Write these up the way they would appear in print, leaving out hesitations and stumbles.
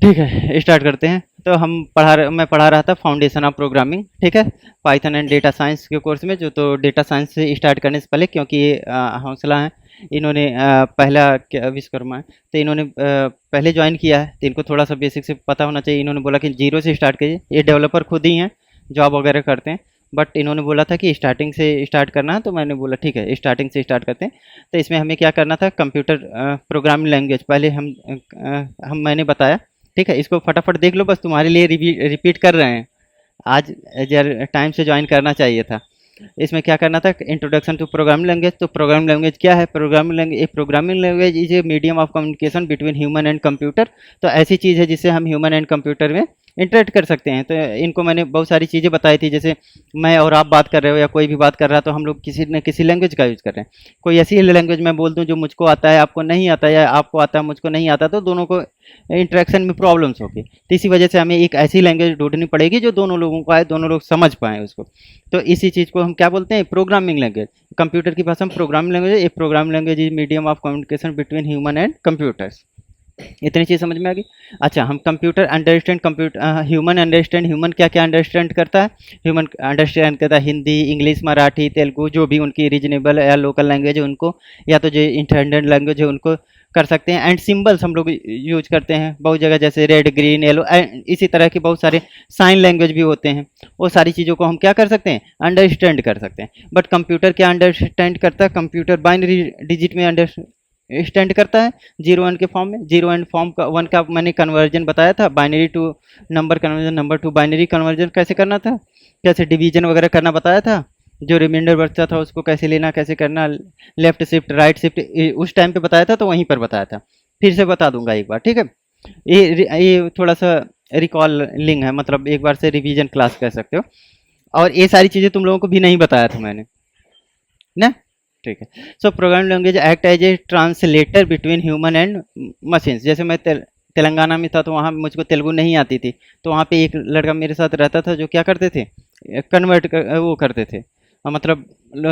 ठीक है, स्टार्ट करते हैं। तो मैं पढ़ा रहा था फाउंडेशन ऑफ प्रोग्रामिंग, ठीक है, पाइथन एंड डेटा साइंस के कोर्स में। जो तो डेटा साइंस से स्टार्ट करने से पहले, क्योंकि ये हौसला है, इन्होंने पहला विश्वकर्मा है, तो इन्होंने पहले ज्वाइन किया है, तो इनको थोड़ा सा बेसिक से पता होना चाहिए। इन्होंने बोला कि जीरो से स्टार्ट करिए। ये डेवलपर खुद ही हैं, जॉब वगैरह करते हैं, बट इन्होंने बोला था कि स्टार्टिंग से स्टार्ट करना है, तो मैंने बोला ठीक है, स्टार्टिंग से स्टार्ट करते हैं। तो इसमें हमें क्या करना था, कंप्यूटर प्रोग्रामिंग लैंग्वेज पहले मैंने बताया। ठीक है, इसको फटाफट देख लो, बस तुम्हारे लिए रिपीट कर रहे हैं। आज जर टाइम से ज्वाइन करना चाहिए था। इसमें क्या करना था, इंट्रोडक्शन टू प्रोग्रामिंग लैंग्वेज। तो प्रोग्रामिंग लैंग्वेज क्या है? Programming language is a medium of communication between human and computer. तो ऐसी चीज़ है जिससे हम ह्यूमन एंड कंप्यूटर में इंटरेक्ट कर सकते हैं। तो इनको मैंने बहुत सारी चीज़ें बताई थी, जैसे मैं और आप बात कर रहे हो या कोई भी बात कर रहा है, तो हम लोग किसी न किसी लैंग्वेज का यूज़ कर रहे हैं। कोई ऐसी लैंग्वेज मैं बोल दूं जो मुझको आता है, आपको नहीं आता, या आपको आता है मुझको नहीं आता, तो दोनों को इंटरेक्शन में प्रॉब्लम्स होगी। तो इसी वजह से हमें एक ऐसी लैंग्वेज ढूंढनी पड़ेगी जो दोनों लोगों को आए, दोनों लोग समझ पाएँ उसको। तो इसी चीज़ को हम क्या बोलते हैं, प्रोग्रामिंग लैंग्वेज। कंप्यूटर की भाषा में programming language, A programming language is medium of communication between human and computers. इतनी चीज़ समझ में आ गई। अच्छा, हम ह्यूमन अंडरस्टैंड, ह्यूमन क्या क्या अंडरस्टैंड करता है? ह्यूमन अंडरस्टैंड करता है हिंदी, इंग्लिश, मराठी, तेलुगु, जो भी उनकी रीजनेबल या लोकल लैंग्वेज है उनको, या तो जो इंटरनेट लैंग्वेज है उनको कर सकते हैं। एंड सिंबल्स हम लोग यूज करते हैं बहुत जगह, जैसे रेड, ग्रीन, येलो, इसी तरह के बहुत सारे साइन लैंग्वेज भी होते हैं। वो सारी चीज़ों को हम क्या कर सकते हैं, अंडरस्टैंड कर सकते हैं। बट कंप्यूटर क्या अंडरस्टैंड करता है? कंप्यूटर बाइनरी डिजिट में स्टैंड करता है, जीरो वन के फॉर्म में। जीरो वन फॉर्म का वन का मैंने कन्वर्जन बताया था, binary to number conversion, number to binary conversion कैसे करना था, कैसे डिवीजन वगैरह करना बताया था। जो रिमाइंडर बचता था उसको कैसे लेना, कैसे करना, लेफ्ट शिफ्ट, राइट शिफ्ट, उस टाइम पे बताया था, तो वहीं पर बताया था। फिर से बता दूंगा एक बार, ठीक है। ये थोड़ा सा रिकॉलिंग है, मतलब एक बार से रिवीजन क्लास कह सकते हो। और ये सारी चीज़ें तुम लोगों को भी नहीं बताया था मैंने ना। ठीक है। So programming language act as a translator between human and machines. जैसे मैं तेलंगाना में था, तो वहाँ मुझको तेलुगु नहीं आती थी, तो वहाँ पे एक लड़का मेरे साथ रहता था जो क्या करते थे, वो करते थे। मतलब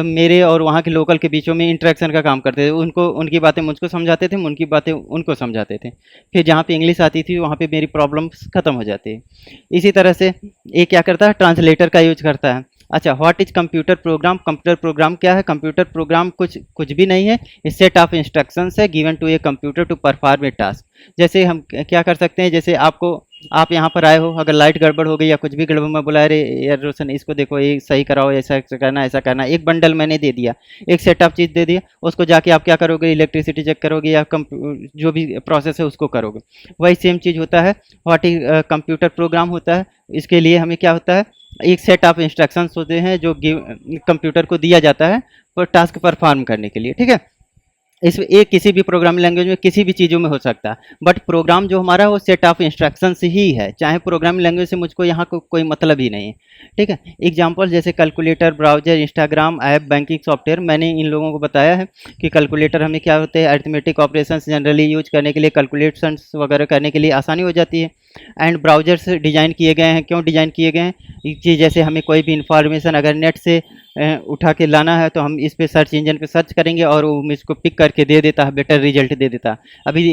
मेरे और वहाँ के लोकल के बीचों में इंटरेक्शन का काम करते थे। उनको उनकी बातें मुझको समझाते थे, उनकी बातें उनको समझाते थे। फिर जहाँ पे इंग्लिश आती थी वहाँ पे मेरी प्रॉब्लम्स ख़त्म हो जाती है। इसी तरह से ये क्या करता है, ट्रांसलेटर का यूज करता है। अच्छा, what is computer program? Computer program क्या है? कंप्यूटर प्रोग्राम कुछ कुछ भी नहीं है, सेट ऑफ इंस्ट्रक्शंस है given to a computer to perform a task. जैसे हम क्या कर सकते हैं, जैसे आप यहाँ पर आए हो, अगर लाइट गड़बड़ हो गई या कुछ भी गड़बड़, मैं बोला अरे यार रोशन इसको देखो, ये सही कराओ, ऐसा करना, ऐसा करना। एक बंडल मैंने दे दिया, एक सेट ऑफ चीज़ दे दिया, उसको जाके आप क्या करोगे, इलेक्ट्रिसिटी चेक करोगे या जो भी प्रोसेस है उसको करोगे। वही सेम चीज़ होता है, व्हाट इज कंप्यूटर प्रोग्राम होता है। इसके लिए हमें क्या होता है, एक सेट ऑफ इंस्ट्रक्शंस होते हैं जो कंप्यूटर को दिया जाता है पर टास्क परफॉर्म करने के लिए, ठीक है। इसमें एक किसी भी प्रोग्रामिंग लैंग्वेज में किसी भी चीज़ों में हो सकता है, बट प्रोग्राम जो हमारा वो सेट ऑफ इंस्ट्रक्शंस ही है। चाहे प्रोग्रामिंग लैंग्वेज से मुझको यहाँ कोई मतलब ही नहीं है, ठीक है। एग्जांपल जैसे calculator, browser, Instagram, app, banking software. मैंने इन लोगों को बताया है कि कैलकुलेटर हमें क्या होते हैं, अरिथमेटिक ऑपरेशंस जनरली यूज करने के लिए, कैलकुलेशंस वगैरह करने के लिए आसानी हो जाती है। एंड ब्राउजर्स डिज़ाइन किए गए हैं, क्यों डिज़ाइन किए गए हैं कि जैसे हमें कोई भी इंफॉर्मेशन अगर नेट से उठा के लाना है, तो हम इस पे सर्च इंजन पे सर्च करेंगे और वो इसको पिक करके दे देता है, बेटर रिजल्ट दे देता है। अभी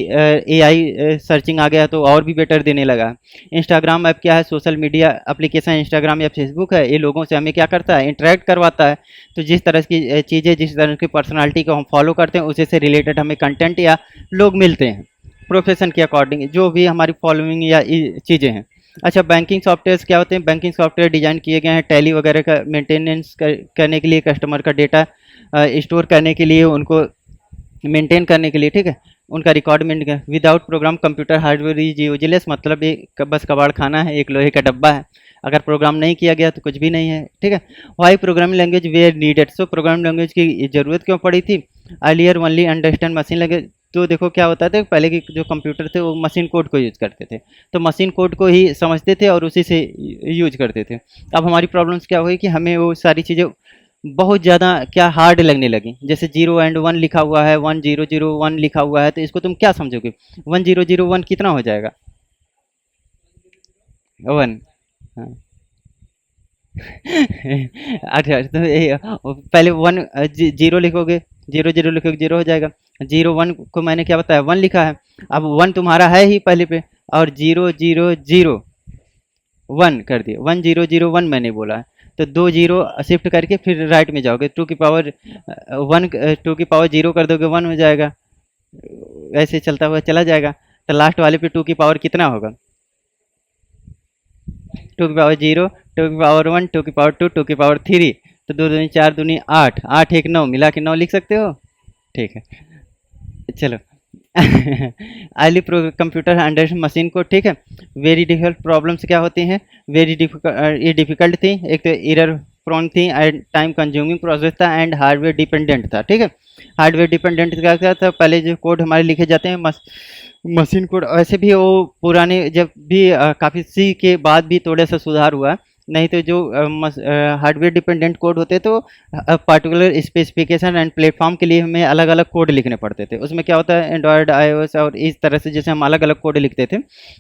एआई सर्चिंग आ गया तो और भी बेटर देने लगा। इंस्टाग्राम ऐप क्या है, सोशल मीडिया एप्लीकेशन इंस्टाग्राम या फेसबुक है। ये लोगों से हमें क्या करता है, इंटरेक्ट करवाता है। तो जिस तरह की चीज़ें, जिस तरह की पर्सनालिटी को हम फॉलो करते हैं, उसी से रिलेटेड हमें कंटेंट या लोग मिलते हैं प्रोफेशन के अकॉर्डिंग, जो भी हमारी फॉलोइंग या चीज़ें हैं। अच्छा, बैंकिंग सॉफ्टवेयर्स क्या होते हैं? बैंकिंग सॉफ्टवेयर डिज़ाइन किए गए हैं टैली वगैरह का मेंटेनेंस करने के लिए, कस्टमर का डेटा स्टोर करने के लिए, उनको मेंटेन करने के लिए, ठीक है। उनका requirement without program computer hardware is useless. मतलब एक बस कबाड़ खाना है, एक लोहे का डब्बा है, अगर प्रोग्राम नहीं किया गया तो कुछ भी नहीं है, ठीक है। Why programming language were needed? So programming language की ज़रूरत क्यों पड़ी थी? Earlier only understand machine language. तो देखो क्या होता था, पहले के जो कंप्यूटर थे वो मशीन कोड को यूज़ करते थे, तो मशीन कोड को ही समझते थे और उसी से यूज करते थे। अब हमारी प्रॉब्लम्स क्या हुई कि हमें वो सारी चीज़ें बहुत ज़्यादा क्या हार्ड लगने लगी। जैसे 0 and 1 लिखा हुआ है, 1001 लिखा हुआ है, तो इसको तुम क्या समझोगे? 1001 कितना हो जाएगा? 1। हाँ। अच्छा, तो पहले वन जीरो लिखोगे, जीरो जीरो लिखोगे, जीरो हो जाएगा। 01 को मैंने क्या बताया, 1 लिखा है। अब 1 तुम्हारा है ही पहले पे, और 0 0 0 1 कर दिए, 1001 मैंने बोला है, तो 2 जीरो शिफ्ट करके फिर राइट में जाओगे, 2 की पावर 1, 2 की पावर 0 कर दोगे 1 हो जाएगा, ऐसे चलता हुआ चला जाएगा। तो लास्ट वाले पे 2 की पावर कितना होगा, 2 की पावर 0, 2 की पावर 1, 2 की पावर 2, 2 की पावर 3, तो 2 दूनी 4 दूनी 8, 8 1 9, मिला के 9 लिख सकते हो। ठीक है, चलो। अर्ली कंप्यूटर अंडर मशीन को, ठीक है। वेरी डिफिकल्ट प्रॉब्लम्स क्या होती हैं, वेरी डिफिकल्ट, ये डिफिकल्ट थी, एक तो एरर प्रोन थी एंड टाइम कंज्यूमिंग प्रोसेस था एंड हार्डवेयर डिपेंडेंट था, ठीक है। हार्डवेयर डिपेंडेंट क्या था, पहले जो कोड हमारे लिखे जाते हैं मशीन कोड, वैसे भी वो पुराने जब भी काफ़ी सी के बाद भी थोड़ा सा सुधार हुआ, नहीं तो जो हार्डवेयर डिपेंडेंट कोड होते तो पर्टिकुलर स्पेसिफिकेशन एंड प्लेटफॉर्म के लिए हमें अलग अलग कोड लिखने पड़ते थे। उसमें क्या होता है, एंड्रॉयड iOS और इस तरह से जैसे हम अलग अलग कोड लिखते थे,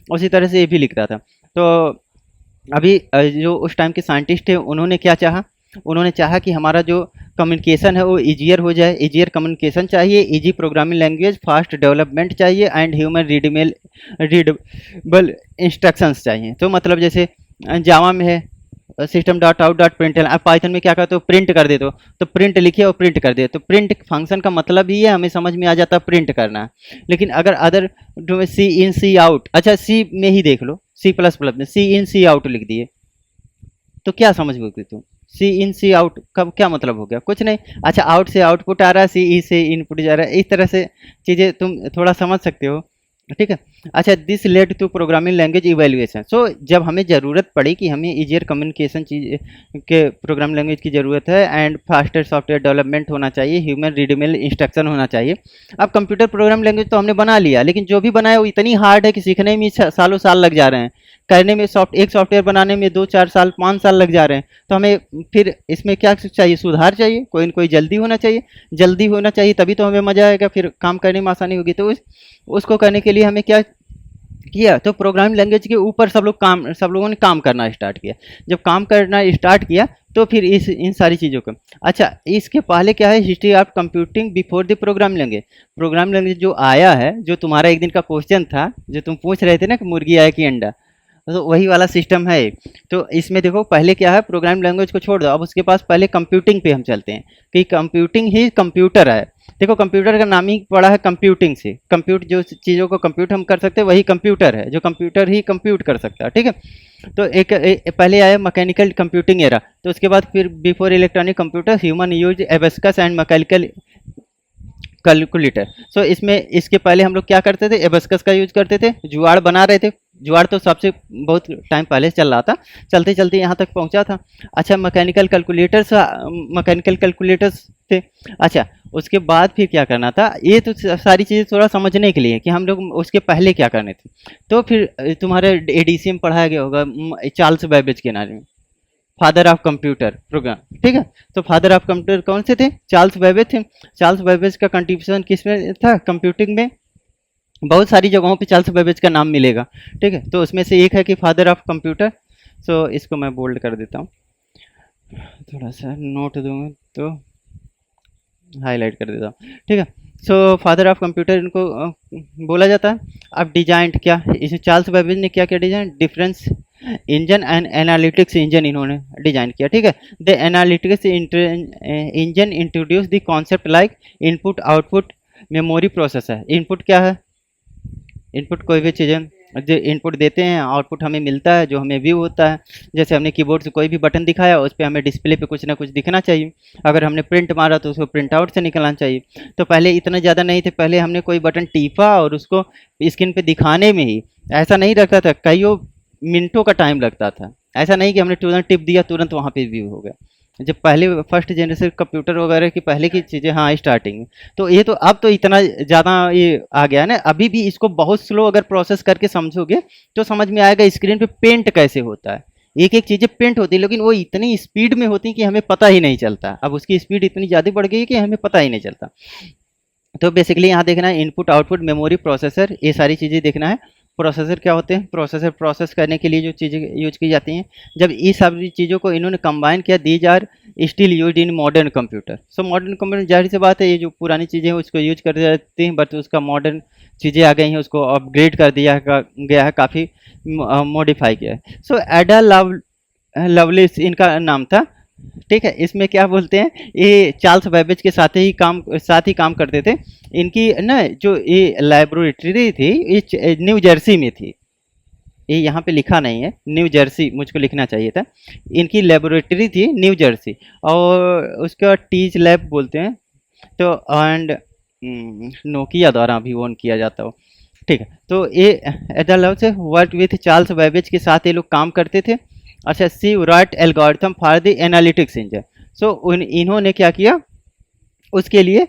उसी तरह से ये भी लिखता था। तो अभी जो उस टाइम के साइंटिस्ट थे उन्होंने क्या चाहा, उन्होंने चाहा कि हमारा जो कम्युनिकेशन है वो ईजियर हो जाए, ईजियर कम्युनिकेशन चाहिए, easy programming language, fast development चाहिए एंड ह्यूमन रीडेबल इंस्ट्रक्शंस चाहिए। तो मतलब जैसे जावा में है system dot out dot print, अब पाइथन में क्या करते हो, प्रिंट कर दे तो प्रिंट लिखिए और प्रिंट कर दे, तो प्रिंट फंक्शन का मतलब ही है, हमें समझ में आ जाता है प्रिंट करना है। लेकिन अगर अदर सी इन सी आउट, अच्छा सी में ही देख लो, C++ में सी इन सी आउट लिख दिए तो क्या समझ गए तुम, सी इन सी आउट का क्या मतलब हो गया, कुछ नहीं। अच्छा आउट से आउटपुट आ रहा है, सी ई से इनपुट जा रहा है, इस तरह से चीज़ें तुम थोड़ा समझ सकते हो, ठीक है। अच्छा this led to programming language evolution, सो जब हमें ज़रूरत पड़ी कि हमें ईजियर कम्युनिकेशन चीज के प्रोग्रामिंग लैंग्वेज की ज़रूरत है एंड फास्टर सॉफ्टवेयर डेवलपमेंट होना चाहिए, ह्यूमन रीडेबल इंस्ट्रक्शन होना चाहिए। अब कंप्यूटर प्रोग्रामिंग लैंग्वेज तो हमने बना लिया, लेकिन जो भी बनाया वो इतनी हार्ड है कि सीखने में सालों साल लग जा रहे हैं, करने में एक सॉफ्टवेयर बनाने में 2 4 साल 5 साल लग जा रहे हैं। तो हमें फिर इसमें क्या चाहिए, सुधार चाहिए, कोई न कोई जल्दी होना चाहिए, जल्दी होना चाहिए तभी तो हमें मज़ा आएगा, फिर काम करने में आसानी होगी। तो उसको करने के लिए हमें क्या किया, तो प्रोग्रामिंग लैंग्वेज के ऊपर सब लोगों ने काम करना स्टार्ट किया। जब काम करना स्टार्ट किया तो फिर इन सारी चीज़ों का, अच्छा इसके पहले क्या है, history of computing before the programme language. Programme language जो आया है, जो तुम्हारा एक दिन का क्वेश्चन था, जो तुम पूछ रहे थे ना कि मुर्गी आया कि अंडा, तो वही वाला सिस्टम है। तो इसमें देखो पहले क्या है, प्रोग्राम लैंग्वेज को छोड़ दो, अब उसके पास पहले कंप्यूटिंग पे हम चलते हैं कि कंप्यूटिंग ही कंप्यूटर है। देखो कंप्यूटर का नाम ही पड़ा है कंप्यूटिंग से, कंप्यूट जो चीज़ों को कंप्यूट हम कर सकते हैं वही कंप्यूटर है, जो कंप्यूटर ही कंप्यूट कर सकता है, ठीक है। तो पहले आया मैकेनिकल कंप्यूटिंग एरा, तो उसके बाद फिर before electronic computer human use abacus and mechanical calculator. So इसमें इसके पहले हम लोग क्या करते थे, एबेस्कस का यूज करते थे, जुगाड़ बना रहे थे, जुगाड़ तो सबसे बहुत टाइम पहले चल रहा था, चलते चलते यहाँ तक पहुँचा था। अच्छा मैकेनिकल कैलकुलेटर्स थे। अच्छा उसके बाद फिर क्या करना था, ये तो सारी चीज़ें थोड़ा समझने के लिए कि हम लोग उसके पहले क्या करने थे। तो फिर तुम्हारे एडीसीएम पढ़ाया गया होगा चार्ल्स बेबेज के नाम में, फादर ऑफ कंप्यूटर प्रोग्राम, ठीक है। तो फादर ऑफ कंप्यूटर कौन से थे, चार्ल्स बेबेज थे। चार्ल्स बेबेज का कंट्रीब्यूशन किस में था, कंप्यूटिंग में, बहुत सारी जगहों पे चार्ल्स बेबेज का नाम मिलेगा, ठीक है। तो उसमें से एक है कि फादर ऑफ कंप्यूटर। सो इसको मैं बोल्ड कर देता हूँ, थोड़ा सा नोट दूंगा तो हाईलाइट कर देता हूँ, ठीक है। सो फादर ऑफ कंप्यूटर इनको बोला जाता है। अब डिजाइन क्या, इसमें चार्ल्स बेबेज ने क्या किया, design difference engine and analytics engine इन्होंने डिजाइन किया, ठीक है। The analytics engine introduce the concept like input output memory processor. Input क्या है, इनपुट कोई भी चीज़ें जो इनपुट देते हैं आउटपुट हमें मिलता है, जो हमें व्यू होता है। जैसे हमने कीबोर्ड से कोई भी बटन दिखाया, उस पर हमें डिस्प्ले पे कुछ ना कुछ दिखना चाहिए, अगर हमने प्रिंट मारा तो उसको प्रिंट आउट से निकलना चाहिए। तो पहले इतना ज़्यादा नहीं थे, पहले हमने कोई बटन टीपा और उसको स्क्रीन पे दिखाने में ही ऐसा नहीं रखता था, कईयों मिनटों का टाइम लगता था। ऐसा नहीं कि हमने तुरंत टिप दिया तुरंत वहाँ पे व्यू हो गया। जब पहले फर्स्ट जनरेशन कंप्यूटर वगैरह की पहले की चीज़ें, हाँ स्टार्टिंग में, तो ये तो अब तो इतना ज़्यादा ये आ गया ना, अभी भी इसको बहुत स्लो अगर प्रोसेस करके समझोगे तो समझ में आएगा स्क्रीन पे पेंट कैसे होता है। एक एक चीज़ें पेंट होती है, लेकिन वो इतनी स्पीड में होती है कि हमें पता ही नहीं चलता। अब उसकी स्पीड इतनी ज़्यादा बढ़ गई है कि हमें पता ही नहीं चलता। तो बेसिकली यहाँ देखना है इनपुट आउटपुट मेमोरी प्रोसेसर, ये सारी चीज़ें देखना है। प्रोसेसर क्या होते हैं? प्रोसेसर प्रोसेस करने के लिए जो चीज़ें यूज की जाती हैं, जब इस सारी चीज़ों को इन्होंने कंबाइन किया, these are still used in modern computer. So modern computer जाहिर सी बात है, ये जो पुरानी चीज़ें हैं उसको यूज कर जाती हैं, बट उसका मॉडर्न चीज़ें आ गई हैं, उसको अपग्रेड कर दिया गया है, काफ़ी मॉडिफाई किया है। सो एडा लवलिस इनका नाम था, ठीक है। इसमें क्या बोलते हैं, ये चार्ल्स बेबेज के साथ ही काम करते थे। इनकी ना जो ये लैबोरेटरी थी, ये न्यू जर्सी में थी। ये यहाँ पे लिखा नहीं है, न्यू जर्सी मुझको लिखना चाहिए था। इनकी लेबोरेटरी थी न्यू जर्सी, और उसका टीच लैब बोलते हैं। तो एंड नोकिया द्वारा भी ओन किया जाता हो, ठीक है। तो ये एडा लव से वर्क विथ चार्ल्स बेबेज के साथ ये लोग काम करते थे। अच्छा, she write algorithm for the analytics engine. So इन्होंने क्या किया, उसके लिए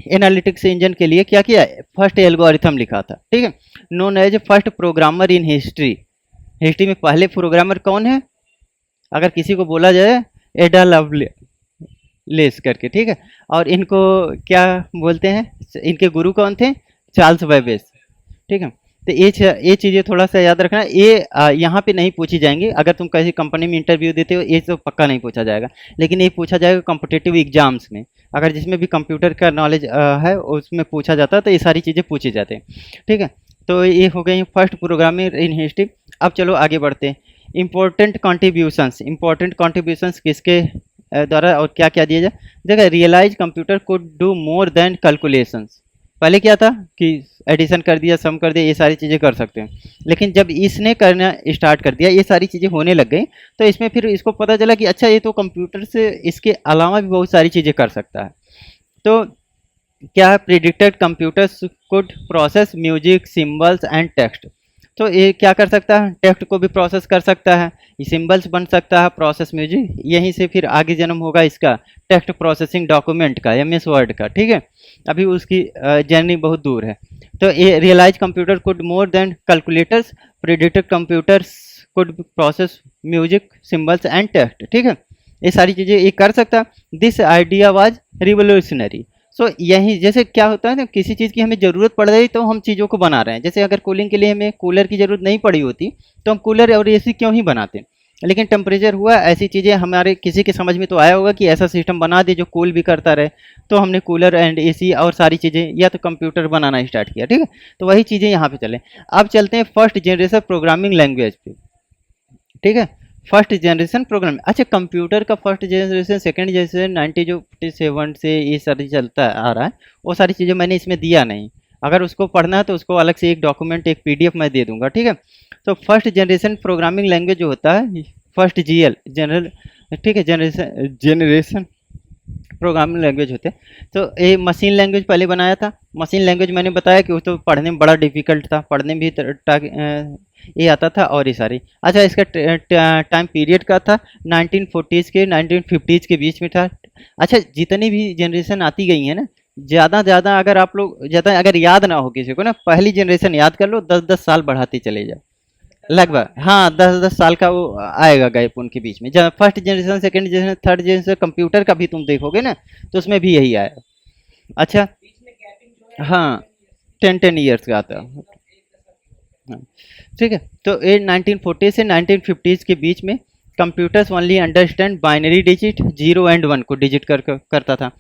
एनालिटिक्स इंजन के लिए क्या किया, फर्स्ट एल्गोरिथम लिखा था, ठीक है। Known as first programmer in history. History में पहले प्रोग्रामर कौन है, अगर किसी को बोला जाए, एडा लवलेस करके, ठीक है। और इनको क्या बोलते हैं, इनके गुरु कौन थे, चार्ल्स बेबेज, ठीक है। तो ये चीज़ें थोड़ा सा याद रखना, ये यहाँ पे नहीं पूछी जाएंगी। अगर तुम किसी कंपनी में इंटरव्यू देते हो, ये तो पक्का नहीं पूछा जाएगा, लेकिन ये पूछा जाएगा कॉम्पिटिटिव एग्जाम्स में। अगर जिसमें भी कंप्यूटर का नॉलेज है उसमें पूछा जाता है, तो ये सारी चीज़ें पूछी जाती हैं, ठीक है। तो ये हो गई फर्स्ट प्रोग्रामिंग इन हिस्ट्री। अब चलो आगे बढ़ते हैं। इम्पोर्टेंट कॉन्ट्रीब्यूशंस किसके द्वारा और क्या क्या दिया जाए। देखो, realize computer could do more than calculations. पहले क्या था कि एडिशन कर दिया, सम कर दिया, ये सारी चीज़ें कर सकते हैं, लेकिन जब इसने करना स्टार्ट कर दिया, ये सारी चीज़ें होने लग गई, तो इसमें फिर इसको पता चला कि अच्छा, ये तो कंप्यूटर से इसके अलावा भी बहुत सारी चीज़ें कर सकता है। तो क्या, predicted computers could process music, symbols and text. तो ये क्या कर सकता है, टेक्स्ट को भी प्रोसेस कर सकता है, ये सिंबल्स बन सकता है, प्रोसेस म्यूजिक। यहीं से फिर आगे जन्म होगा इसका टेक्स्ट प्रोसेसिंग डॉक्यूमेंट का, एमएस वर्ड का, ठीक है। अभी उसकी जर्नी बहुत दूर है। तो ये realise computer could more than calculators, predicted computers could process music, symbols and text, ठीक है। ये सारी चीज़ें ये कर सकता। This idea was revolutionary. So यही, जैसे क्या होता है ना, किसी चीज़ की हमें ज़रूरत पड़ रही तो हम चीज़ों को बना रहे हैं। जैसे अगर कूलिंग के लिए हमें कूलर की ज़रूरत नहीं पड़ी होती तो हम कूलर और एसी क्यों ही बनाते, लेकिन टेम्परेचर हुआ, ऐसी चीज़ें हमारे किसी के समझ में तो आया होगा कि ऐसा सिस्टम बना दे जो कूल भी करता रहे, तो हमने कूलर एंड एसी और सारी चीज़ें या तो कंप्यूटर बनाना स्टार्ट किया, ठीक है। तो वही चीज़ें यहाँ पे चले। अब चलते हैं फर्स्ट जनरेशन प्रोग्रामिंग लैंग्वेज पे, ठीक है। फर्स्ट जनरेशन प्रोग्राम, अच्छा, कंप्यूटर का फर्स्ट जनरेशन, सेकंड जनरेशन, 1947 से ये सारी चलता आ रहा है, वो सारी चीज़ें मैंने इसमें दिया नहीं। अगर उसको पढ़ना है तो उसको अलग से एक डॉक्यूमेंट, एक पीडीएफ मैं दे दूंगा, ठीक है। तो फर्स्ट जनरेशन प्रोग्रामिंग लैंग्वेज जो होता है, फर्स्ट जीएल जनरल, ठीक है, जनरेशन प्रोग्रामिंग लैंग्वेज होते हैं। तो ये मशीन लैंग्वेज पहले बनाया था। मशीन लैंग्वेज मैंने बताया कि वो तो पढ़ने में बड़ा डिफिकल्ट था, पढ़ने में भी ये आता था और ये सारी। अच्छा, इसका टाइम पीरियड का था 1940s के 1950s के बीच में था। अच्छा, जितनी भी जनरेशन आती गई है ना, ज़्यादा अगर आप लोग ज़्यादा अगर याद ना हो किसी को ना, पहली जनरेशन याद कर लो, 10-10 साल बढ़ाते चले जाओ लगभग। हाँ, 10-10 साल का वो आएगा गैप उनके बीच में। जब first generation, second generation, third generation computer का भी तुम देखोगे ना, तो उसमें भी यही आएगा। अच्छा, हाँ, 10-10 ईयर्स का आता है, हाँ, ठीक है। तो ये 1940 से 1950s के बीच में computers only understand binary digit 0 and 1 को डिजिट करता था।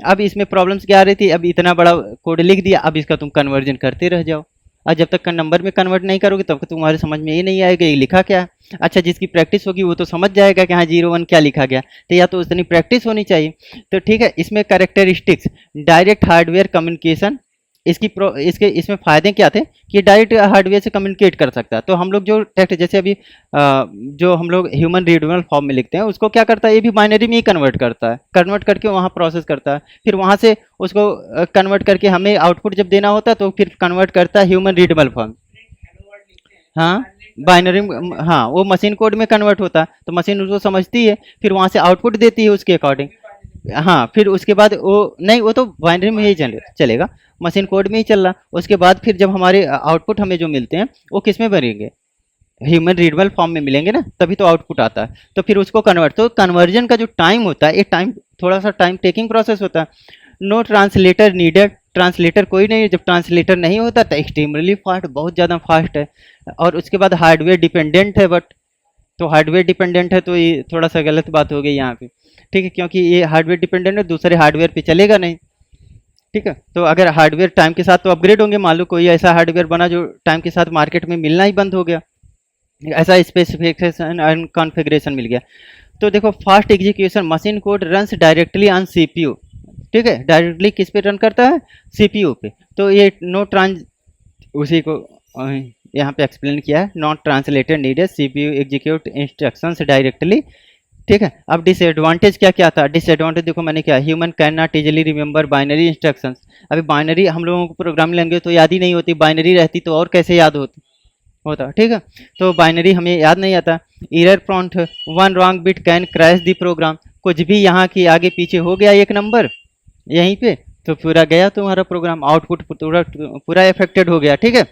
अब इसमें प्रॉब्लम्स क्या आ रही थी, अब इतना बड़ा कोड लिख दिया, अब इसका तुम कन्वर्जन करते रह जाओ, और जब तक का नंबर में कन्वर्ट नहीं करोगे तब तक तुम्हारे समझ में ये नहीं आएगा ये लिखा क्या है। अच्छा, जिसकी प्रैक्टिस होगी वो तो समझ जाएगा कि हाँ 0-1 क्या लिखा गया, तो या तो उतनी प्रैक्टिस होनी चाहिए। तो ठीक है, इसमें कैरेक्टरिस्टिक्स, डायरेक्ट हार्डवेयर कम्युनिकेशन, इसके इसमें फ़ायदे क्या थे कि डायरेक्ट हार्डवेयर से कम्युनिकेट कर सकता है। तो हम लोग जो टेक्स्ट, जैसे अभी जो हम लोग ह्यूमन रीडेबल फॉर्म में लिखते हैं, उसको क्या करता है, ये भी बाइनरी में ही कन्वर्ट करता है, कन्वर्ट करके वहाँ प्रोसेस करता है, फिर वहाँ से उसको कन्वर्ट करके हमें आउटपुट जब देना होता है तो फिर कन्वर्ट करता है ह्यूमन रीडेबल फॉर्म। हाँ, बाइनरी, हाँ, वो मशीन कोड में कन्वर्ट होता है, तो मशीन उसको समझती है, फिर वहाँ से आउटपुट देती है उसके अकॉर्डिंग। हाँ, फिर उसके बाद वो नहीं, वो तो बाइनरी में ही चलेगा, मशीन कोड में ही चल रहा। उसके बाद फिर जब हमारे आउटपुट हमें जो मिलते हैं वो किस में बनेंगे, ह्यूमन रीडेबल फॉर्म में मिलेंगे ना, तभी तो आउटपुट आता है। तो फिर उसको कन्वर्ट, तो कन्वर्जन का जो टाइम होता है, ये टाइम थोड़ा सा टाइम टेकिंग प्रोसेस होता है। नो ट्रांसलेटर नीडेड ट्रांसलेटर कोई नहीं है, जब ट्रांसलेटर नहीं होता तो एक्सट्रीमली फास्ट, बहुत ज़्यादा फास्ट है। और उसके बाद हार्डवेयर डिपेंडेंट है, बट तो हार्डवेयर डिपेंडेंट है तो ये थोड़ा सा गलत बात हो गई यहाँ पे, ठीक है, क्योंकि ये हार्डवेयर डिपेंडेंट है, दूसरे हार्डवेयर पे चलेगा नहीं। ठीक है, तो अगर हार्डवेयर टाइम के साथ तो अपग्रेड होंगे, मान लो कोई ऐसा हार्डवेयर बना जो टाइम के साथ मार्केट में मिलना ही बंद हो गया, ऐसा स्पेसिफिकेशन एंड कॉन्फ़िगरेशन मिल गया। तो देखो fast execution, machine code runs directly on CPU, ठीक है, डायरेक्टली किस पे रन करता है, सीपीयू पे। तो ये नो ट्रांस, उसी को यहाँ पे एक्सप्लेन किया है, not translated needed, CPU execute instructions directly. ठीक है, अब डिसएडवांटेज क्या क्या था, डिसएडवांटेज देखो मैंने क्या, human can not easily remember binary instructions. अभी बाइनरी हम लोगों को प्रोग्राम लैंग्वेज तो याद ही नहीं होती, बाइनरी रहती तो और कैसे याद होता, ठीक है, तो बाइनरी हमें याद नहीं आता। Error prompt, one wrong bit can crash the program, कुछ भी यहाँ की आगे पीछे हो गया एक नंबर यहीं पे तो पूरा गया तुम्हारा प्रोग्राम, आउटपुट पूरा पूरा इफेक्टेड हो गया, ठीक है।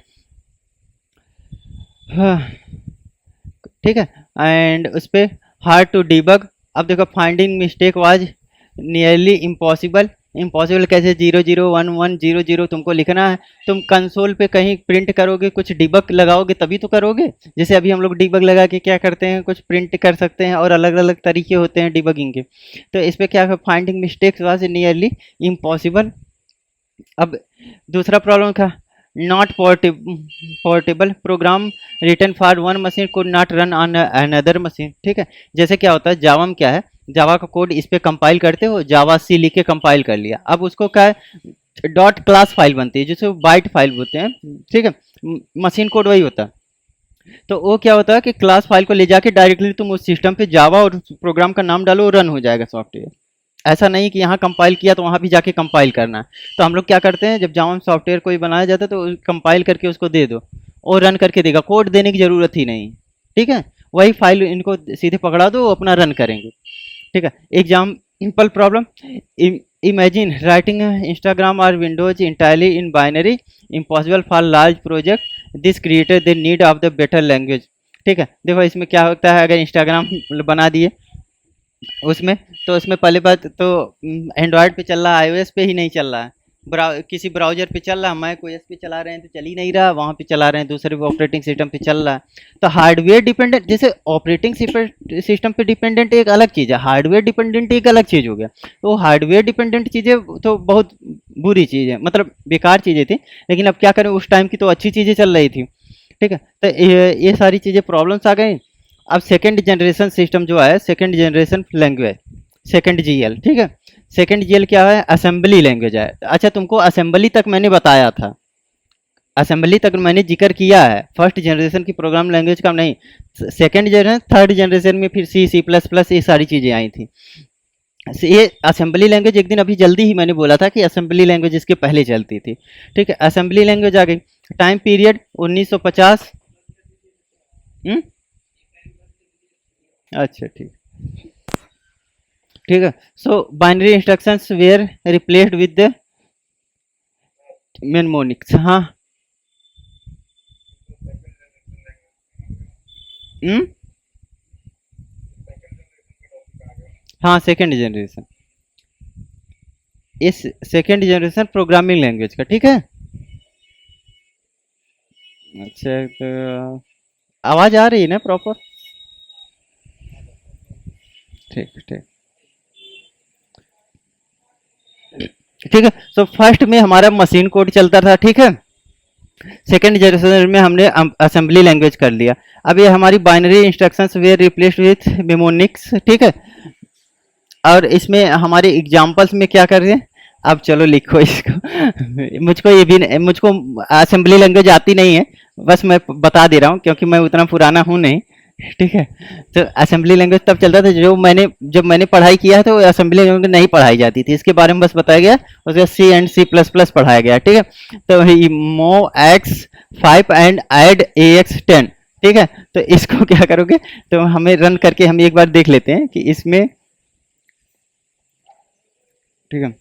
हाँ, ठीक है, एंड उस पर हार्ड टू डिबग। अब देखो finding mistake was nearly impossible, impossible कैसे, 001100 तुमको लिखना है, तुम कंसोल पे कहीं प्रिंट करोगे, कुछ डिबग लगाओगे तभी तो करोगे। जैसे अभी हम लोग डिबग लगा के क्या करते हैं, कुछ प्रिंट कर सकते हैं, और अलग अलग तरीके होते हैं डिबगिंग के। तो इस पर क्या, finding mistakes was nearly impossible. अब दूसरा प्रॉब्लम था, not portable program written for one machine could not run on another machine, ठीक है। जैसे क्या होता है जावा में, क्या है, जावा का कोड इस पे कंपाइल करते हो, जावा सी लिख के कंपाइल कर लिया, अब उसको क्या है डॉट क्लास फाइल बनती है जिसे बाइट फाइल बोलते हैं, ठीक है, मशीन कोड वही होता है। तो वो क्या होता है कि क्लास फाइल को ले जाके डायरेक्टली तुम उस सिस्टम पे जावा और प्रोग्राम का नाम डालो, रन हो जाएगा सॉफ्टवेयर। ऐसा नहीं कि यहाँ कंपाइल किया तो वहाँ भी जाके कंपाइल करना है। तो हम लोग क्या करते हैं, जब जावा में सॉफ्टवेयर कोई बनाया जाता है तो कंपाइल करके उसको दे दो और रन करके देगा, कोड देने की ज़रूरत ही नहीं, ठीक है। वही फाइल इनको सीधे पकड़ा दो, अपना रन करेंगे, ठीक है। Example problem, imagine writing Instagram और Windows entirely in binary, impossible for large project, this created the need of the better language, ठीक है। देखो इसमें क्या होता है, अगर इंस्टाग्राम बना दिए उसमें, तो उसमें पहली बात तो एंड्रॉयड पे चल रहा है, आईओएस पे ही नहीं चल रहा है, किसी ब्राउजर पे चल रहा है, मैक ओएस पे चला रहे हैं तो चल ही नहीं रहा, वहाँ पे चला रहे हैं दूसरे ऑपरेटिंग सिस्टम पे चल रहा है। तो हार्डवेयर डिपेंडेंट, जैसे ऑपरेटिंग सिस्टम पे डिपेंडेंट एक अलग चीज़ है, हार्डवेयर डिपेंडेंट एक अलग चीज़ हो गया। तो हार्डवेयर डिपेंडेंट चीज़ें तो बहुत बुरी चीज़ है, मतलब बेकार चीज़ें थी, लेकिन अब क्या करें, उस टाइम की तो अच्छी चीज़ें चल रही थी, ठीक है। तो ये सारी चीज़ें प्रॉब्लम्स आ गई। अब सेकंड जनरेशन सिस्टम जो है, second generation language, second GL, ठीक है। सेकंड जीएल क्या है, असेंबली लैंग्वेज है। अच्छा तुमको असेंबली तक मैंने बताया था, असेंबली तक मैंने जिक्र किया है, फर्स्ट जनरेशन की प्रोग्राम लैंग्वेज का नहीं। सेकंड जनरेशन, थर्ड जनरेशन में फिर सी, सी प्लस प्लस, ये सारी चीज़ें आई थी। ये असेंबली लैंग्वेज एक दिन अभी जल्दी ही मैंने बोला था कि असेंबली लैंग्वेज इसके पहले चलती थी, ठीक है। असेंबली लैंग्वेज आ गई, टाइम पीरियड 1950। अच्छा ठीक, ठीक है। So binary instructions were replaced with the mnemonics, हाँ। हम्म, हाँ सेकंड जनरेशन, इस सेकंड जनरेशन प्रोग्रामिंग लैंग्वेज का, ठीक है। अच्छा तो आवाज आ रही है ना प्रॉपर, ठीक ठीक, ठीक है। तो फर्स्ट में हमारा मशीन कोड चलता था, ठीक है। सेकंड जनरेशन में हमने असेंबली लैंग्वेज कर लिया। अब ये हमारी binary instructions were replaced with mnemonics, ठीक है। और इसमें हमारे एग्जाम्पल्स में क्या कर रहे हैं, अब चलो लिखो इसको मुझको ये भी मुझको असेंबली लैंग्वेज आती नहीं है, बस मैं बता दे रहा हूँ क्योंकि मैं उतना पुराना हूँ नहीं, ठीक है। तो असेंबली लैंग्वेज तब चलता था जो मैंने, जब मैंने पढ़ाई किया है तो असेंबली लैंग्वेज नहीं पढ़ाई जाती थी, इसके बारे में बस बताया गया, उसके सी एंड सी प्लस प्लस पढ़ाया गया, ठीक है। तो मो x 5 and add A x 10, ठीक है। तो इसको क्या करोगे, तो हमें रन करके हम एक बार देख लेते हैं कि इसमें, ठीक है,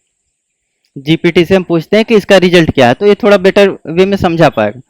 जीपीटी से हम पूछते हैं कि इसका रिजल्ट क्या है, तो ये थोड़ा बेटर वे में समझा पाएगा।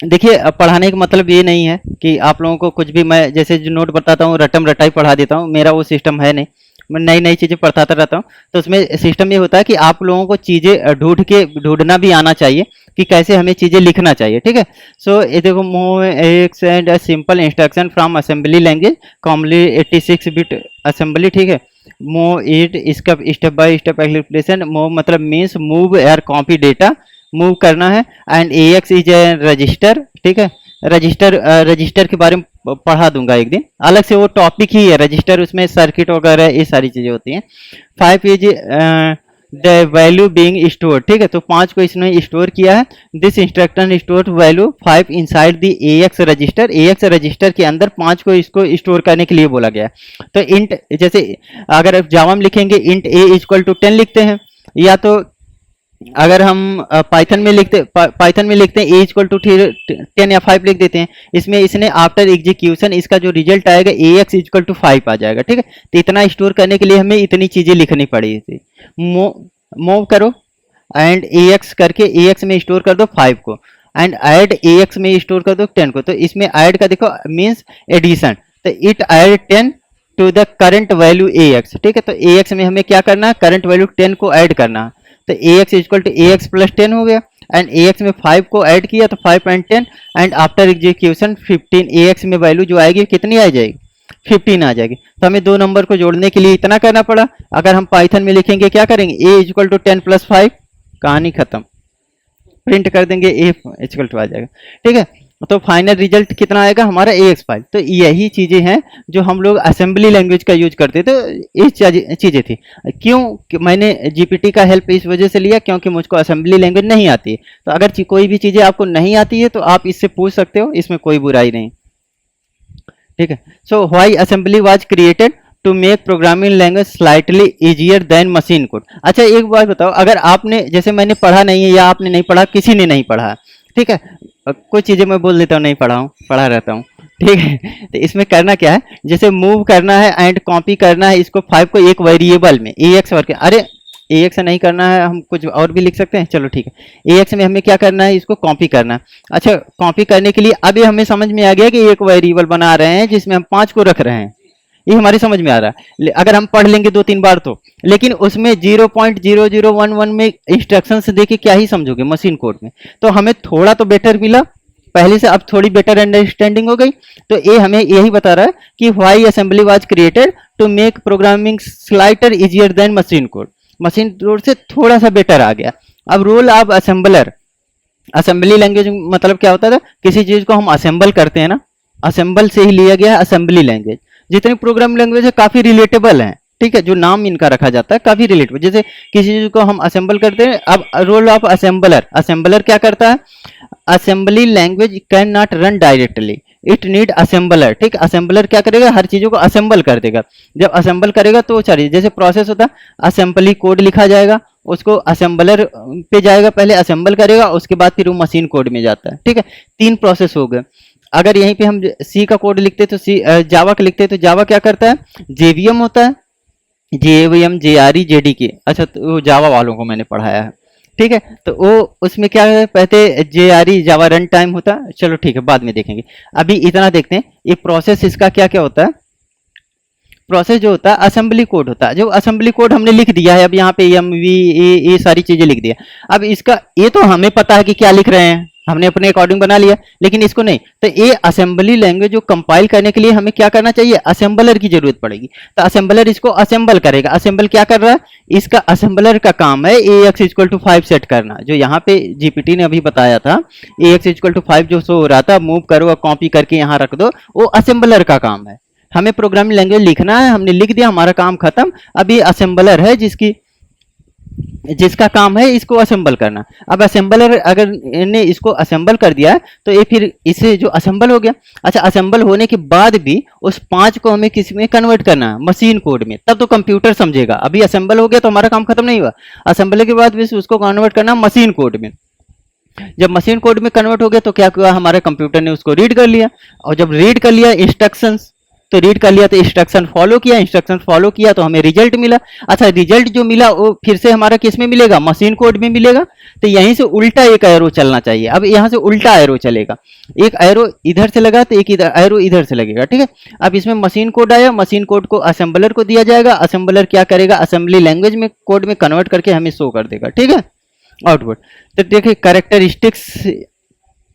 देखिए पढ़ाने का मतलब ये नहीं है कि आप लोगों को कुछ भी मैं जैसे जो नोट बताता हूँ रटम रटाई पढ़ा देता हूँ, मेरा वो सिस्टम है नहीं। मैं नई नई चीज़ें पढ़ाता रहता हूँ। तो उसमें सिस्टम ये होता है कि आप लोगों को चीज़ें ढूंढना भी आना चाहिए कि कैसे हमें चीज़ें लिखना चाहिए, ठीक है। सो ये देखो, move x and a simple instruction from assembly language commonly 86 bit assembly, ठीक है। मूव इट, इसका step by step application. Move मतलब मीन्स मूव यार कॉपी डेटा, मूव करना है। And A x is a register, ठीक है। रजिस्टर के बारे में पढ़ा दूंगा एक दिन, अलग से वो टॉपिक ही है रजिस्टर, उसमें सर्किट वगैरह ये सारी चीजें होती हैं। 5 is the value being store, ठीक है। तो 5 को इसने स्टोर किया है। This instruction store value 5 inside the ax register, ax register के अंदर 5 को इसको स्टोर करने के लिए बोला गया है। तो इंट, जैसे अगर जावा में लिखेंगे इंट ए इक्वल टू 10 लिखते हैं, या तो अगर हम पाइथन में लिखते हैं ए इक्वल टू 10 या 5 लिख देते हैं। इसमें इसने आफ्टर एग्जीक्यूशन इसका जो रिजल्ट आएगा ए एक्स इक्वल टू 5 आ जाएगा, ठीक है। तो इतना स्टोर करने के लिए हमें इतनी चीजें लिखनी पड़ी थी। मूव करो एंड ए एक्स करके ए एक्स में स्टोर कर दो 5 को, एंड ऐड ए एक्स में स्टोर कर दो 10 को। तो इसमें ऐड का देखो मीन्स एडिशन, तो it add 10 to the current value A X, ठीक है। तो ए एक्स में हमें क्या करना है, करंट वैल्यू 10 को ऐड करना है। तो A X equal to A X plus 10 हो गया, एंड ए एक्स में 5 को ऐड किया तो 5 and 10, and after execution 15, A X में वैल्यू जो आएगी कितनी आ जाएगी, 15 आ जाएगी। तो हमें दो नंबर को जोड़ने के लिए इतना करना पड़ा। अगर हम पाइथन में लिखेंगे क्या करेंगे, ए इक्वल टू 10 प्लस 5, कहानी खत्म, प्रिंट कर देंगे ए इक्वल टू आ जाएगा, ठीक है। तो फाइनल रिजल्ट कितना आएगा हमारा ए एक्स फाइल। तो यही चीजें हैं जो हम लोग असेंबली लैंग्वेज का यूज करते थे। तो ये चीजें थी। क्यों कि मैंने जीपीटी का हेल्प इस वजह से लिया क्योंकि मुझको असेंबली लैंग्वेज नहीं आती है। तो अगर कोई भी चीजें आपको नहीं आती है तो आप इससे पूछ सकते हो, इसमें कोई बुराई नहीं, ठीक है। So why assembly was created to make programming language slightly easier than machine code. अच्छा एक बात बताओ, अगर आपने जैसे मैंने पढ़ा नहीं है या आपने नहीं पढ़ा, किसी ने नहीं पढ़ा, ठीक है, कुछ चीजें मैं बोल देता हूँ नहीं पढ़ा हूँ, पढ़ा रहता हूँ, ठीक है। तो इसमें करना क्या है, जैसे मूव करना है एंड कॉपी करना है इसको 5 को एक वेरिएबल में ए एक्स वर्क, अरे ए एक्स नहीं करना है, हम कुछ और भी लिख सकते हैं, चलो ठीक है। ए एक्स में हमें क्या करना है, इसको कॉपी करना है। अच्छा कॉपी करने के लिए अभी हमें समझ में आ गया कि एक वेरिएबल बना रहे हैं जिसमें हम 5 को रख रहे हैं, ये हमारी समझ में आ रहा है। अगर हम पढ़ लेंगे 2-3 बार तो, लेकिन उसमें 0.0011 में इंस्ट्रक्शंस देके क्या ही समझोगे मशीन कोड में। तो हमें थोड़ा तो बेटर मिला पहले से, अब थोड़ी बेटर अंडरस्टैंडिंग हो गई। तो ये हमें यही बता रहा है कि why assembly was created to make programming slighter easier than machine code. Machine code से थोड़ा सा बेटर आ गया। अब role of assembler, assembly language मतलब क्या होता था, किसी चीज को हम असेंबल करते हैं ना, असेंबल से ही लिया गया असेंबली लैंग्वेज। जितनी प्रोग्राम लैंग्वेज है काफी रिलेटेबल है, ठीक है, जो नाम इनका रखा जाता है काफी रिलेटेबल। जैसे किसी चीज को हम असेंबल करते हैं। अब रोल ऑफ असेंबलर, असेंबलर क्या करता है, assembly language can not run directly, it need assembler, ठीक। असेंबलर क्या करेगा, हर चीजों को असेंबल कर देगा। जब असेंबल करेगा तो चलिए जैसे प्रोसेस होता है, असेंबली कोड लिखा जाएगा, उसको असेंबलर पे जाएगा, पहले असेंबल करेगा, उसके बाद फिर वो मशीन कोड में जाता है, ठीक है। 3 प्रोसेस हो गए। अगर यहीं पे हम सी का कोड लिखते तो सी, जावा का लिखते तो जावा क्या करता है, जेवीएम होता है, जेवीएम जेआरई जेडीके। अच्छा तो वो जावा वालों को मैंने पढ़ाया है, ठीक है। तो वो उसमें क्या है, पहले जेआरई जावा रन टाइम होता है, चलो ठीक है बाद में देखेंगे। अभी इतना देखते हैं ये प्रोसेस इसका क्या क्या होता है। प्रोसेस जो होता है असेंबली कोड होता है, जो असेंबली कोड हमने लिख दिया है, अब यहाँ पे एम वी ये सारी चीजें लिख दिया। अब इसका ये तो हमें पता है कि क्या लिख रहे हैं, हमने अपने अकॉर्डिंग बना लिया, लेकिन इसको नहीं। तो ये असेंबली लैंग्वेज जो कंपाइल करने के लिए हमें क्या करना चाहिए, असेंबलर की जरूरत पड़ेगी। तो असेंबलर इसको असेंबल करेगा। असेंबल क्या कर रहा है, इसका असेंबलर का काम है ए एक्स इक्वल टू 5 सेट करना, जो यहाँ पे जीपीटी ने अभी बताया था। ए एक्स इक्वल टू 5 जो शो हो रहा था, मूव करो और कॉपी करके यहाँ रख दो, वो असेंबलर का काम है। हमें प्रोग्रामिंग लैंग्वेज लिखना है, हमने लिख दिया, हमारा काम खत्म। अब ये असेंबलर है जिसका काम है इसको असेंबल करना। अब असेंबलर अगर ने इसको असेंबल कर दिया तो ये फिर इसे जो असेंबल हो गया। अच्छा असेंबल होने के बाद भी उस 5 को हमें किस में कन्वर्ट करना है, मशीन कोड में, तब तो कंप्यूटर समझेगा। अभी असेंबल हो गया तो हमारा काम खत्म नहीं हुआ, असेंबल के बाद भी उसको कन्वर्ट करना मशीन कोड में। जब मशीन कोड में कन्वर्ट हो गया तो क्या हुआ, हमारे कंप्यूटर ने उसको रीड कर लिया, और जब रीड कर लिया इंस्ट्रक्शंस, तो रीड कर लिया, तो इंस्ट्रक्शन फॉलो किया, इंस्ट्रक्शन फॉलो किया तो हमें रिजल्ट मिला। अच्छा, रिजल्ट जो मिला वो फिर से हमारा किस में मिलेगा, मशीन कोड में मिलेगा। तो यहीं से उल्टा एक एरो चलना चाहिए। अब यहाँ से उल्टा एरो चलेगा, एक एरो इधर से लगा तो एक इधर एरो इधर से लगेगा, ठीक है। अब इसमें मशीन कोड आया, मशीन कोड को असेंबलर को दिया जाएगा, असेंबलर क्या करेगा, असेंबली लैंग्वेज में कोड में कन्वर्ट करके हमें शो कर देगा, ठीक है, आउटपुट। तो देखिए कैरेक्टरिस्टिक्स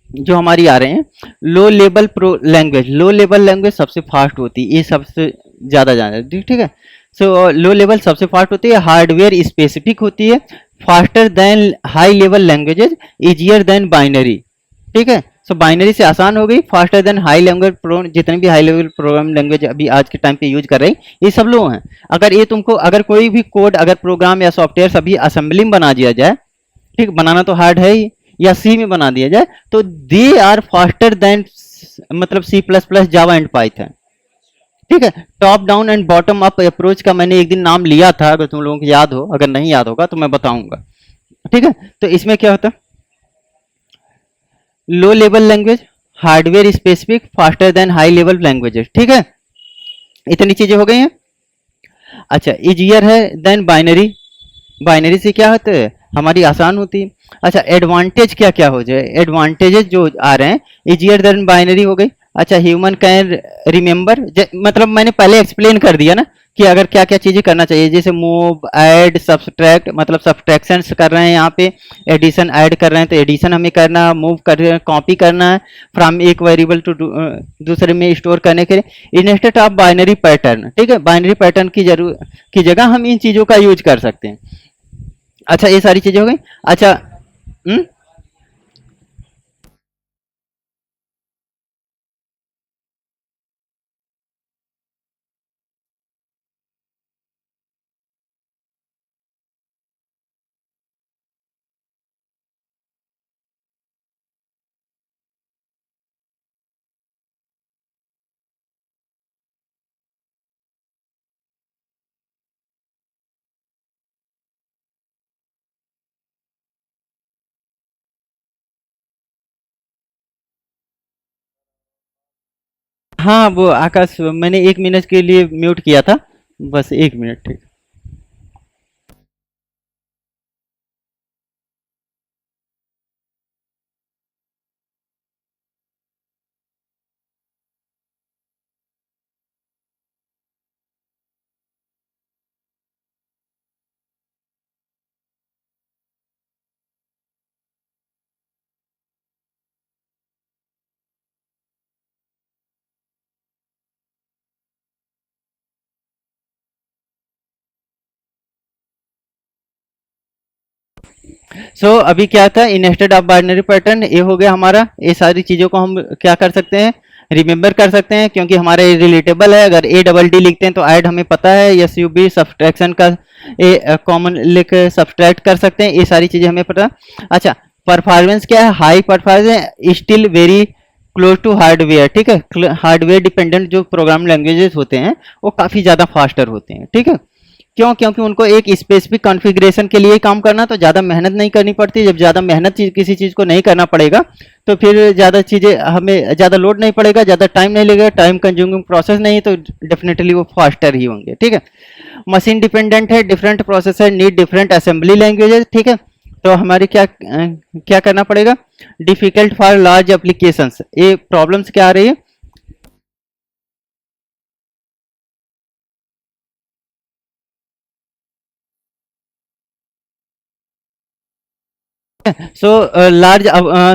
जो हमारी आ रहे हैं, low level pro language, low level language सबसे फास्ट होती है, ये सबसे ज़्यादा जाना, ठीक है। सो लो लेवल सबसे फास्ट होती है, हार्डवेयर स्पेसिफिक होती है, faster than high level languages, easier than binary, ठीक है। सो बाइनरी से आसान हो गई, फास्टर देन हाई लैंग्वेज, जितने भी हाई लेवल प्रोग्राम लैंग्वेज अभी आज के टाइम पे यूज कर रहे हैं ये सब लोग हैं। अगर ये तुमको, अगर कोई भी कोड, अगर प्रोग्राम या सॉफ्टवेयर सभी असेंबली में बना दिया जाए, ठीक, बनाना तो हार्ड है ही, या सी में बना दिया जाए, तो दे आर फास्टर देन मतलब C plus plus, Java and Python, ठीक है। Top down and bottom up approach का मैंने एक दिन नाम लिया था, अगर तुम लोगों को याद हो, अगर नहीं याद होगा तो मैं बताऊंगा, ठीक है। तो इसमें क्या होता है, low level language, hardware specific, faster than high level languages, ठीक है। इतनी चीजें हो गई हैं। अच्छा, इजियर है देन बाइनरी, बाइनरी से क्या होता है, हमारी आसान होती है। अच्छा, एडवांटेज क्या क्या हो जाए, एडवांटेजेस जो आ रहे हैं, इजियर देन बाइनरी हो गई। अच्छा, ह्यूमन कैन रिमेंबर, मतलब मैंने पहले एक्सप्लेन कर दिया ना कि अगर क्या क्या चीज़ें करना चाहिए, जैसे मूव, ऐड, सब्सट्रैक्ट, मतलब सब्सट्रैक्शंस कर रहे हैं यहाँ पे, एडिशन ऐड कर रहे हैं तो एडिशन हमें करना, मूव कर रहे हैं, कॉपी करना है फ्रॉम एक वेरिएबल टू दूसरे में स्टोर करने के लिए, इंस्टेड ऑफ बाइनरी पैटर्न, ठीक है। बाइनरी पैटर्न की जगह हम इन चीज़ों का यूज कर सकते हैं। अच्छा, ये सारी चीजें हो गई। अच्छा, हम्म, हाँ वो आकाश, मैंने 1 मिनट के लिए म्यूट किया था, बस 1 मिनट, ठीक। सो अभी क्या था, इंस्टेड ऑफ बाइनरी पैटर्न, ये हो गया हमारा। ये सारी चीज़ों को हम क्या कर सकते हैं, रिमेंबर कर सकते हैं, क्योंकि हमारे रिलेटेबल है। अगर ए डबल डी लिखते हैं तो ऐड हमें पता है, एस यू बी सब्सट्रैक्शन का ए कॉमन लिख सब्सट्रैक्ट कर सकते हैं, ये सारी चीज़ें हमें पता है। अच्छा, परफॉर्मेंस क्या है, high performance, still very close to hardware, ठीक है। हार्डवेयर डिपेंडेंट जो प्रोग्राम लैंग्वेजेस होते हैं वो काफ़ी ज़्यादा फास्टर होते हैं, ठीक है। क्यों, क्योंकि उनको एक स्पेसिफिक कॉन्फ़िगरेशन के लिए काम करना, तो ज़्यादा मेहनत नहीं करनी पड़ती। जब ज़्यादा मेहनत किसी चीज़ को नहीं करना पड़ेगा तो फिर ज़्यादा चीज़ें हमें ज़्यादा लोड नहीं पड़ेगा, ज़्यादा टाइम नहीं लगेगा, टाइम कंज्यूमिंग प्रोसेस नहीं, तो डेफिनेटली वो फास्टर ही होंगे, ठीक है। मशीन डिपेंडेंट है, different processor need different assembly languages, ठीक है। तो हमारे क्या करना पड़ेगा, डिफिकल्ट फॉर लार्ज एप्लीकेशंस, ये प्रॉब्लम्स क्या आ रही है। So large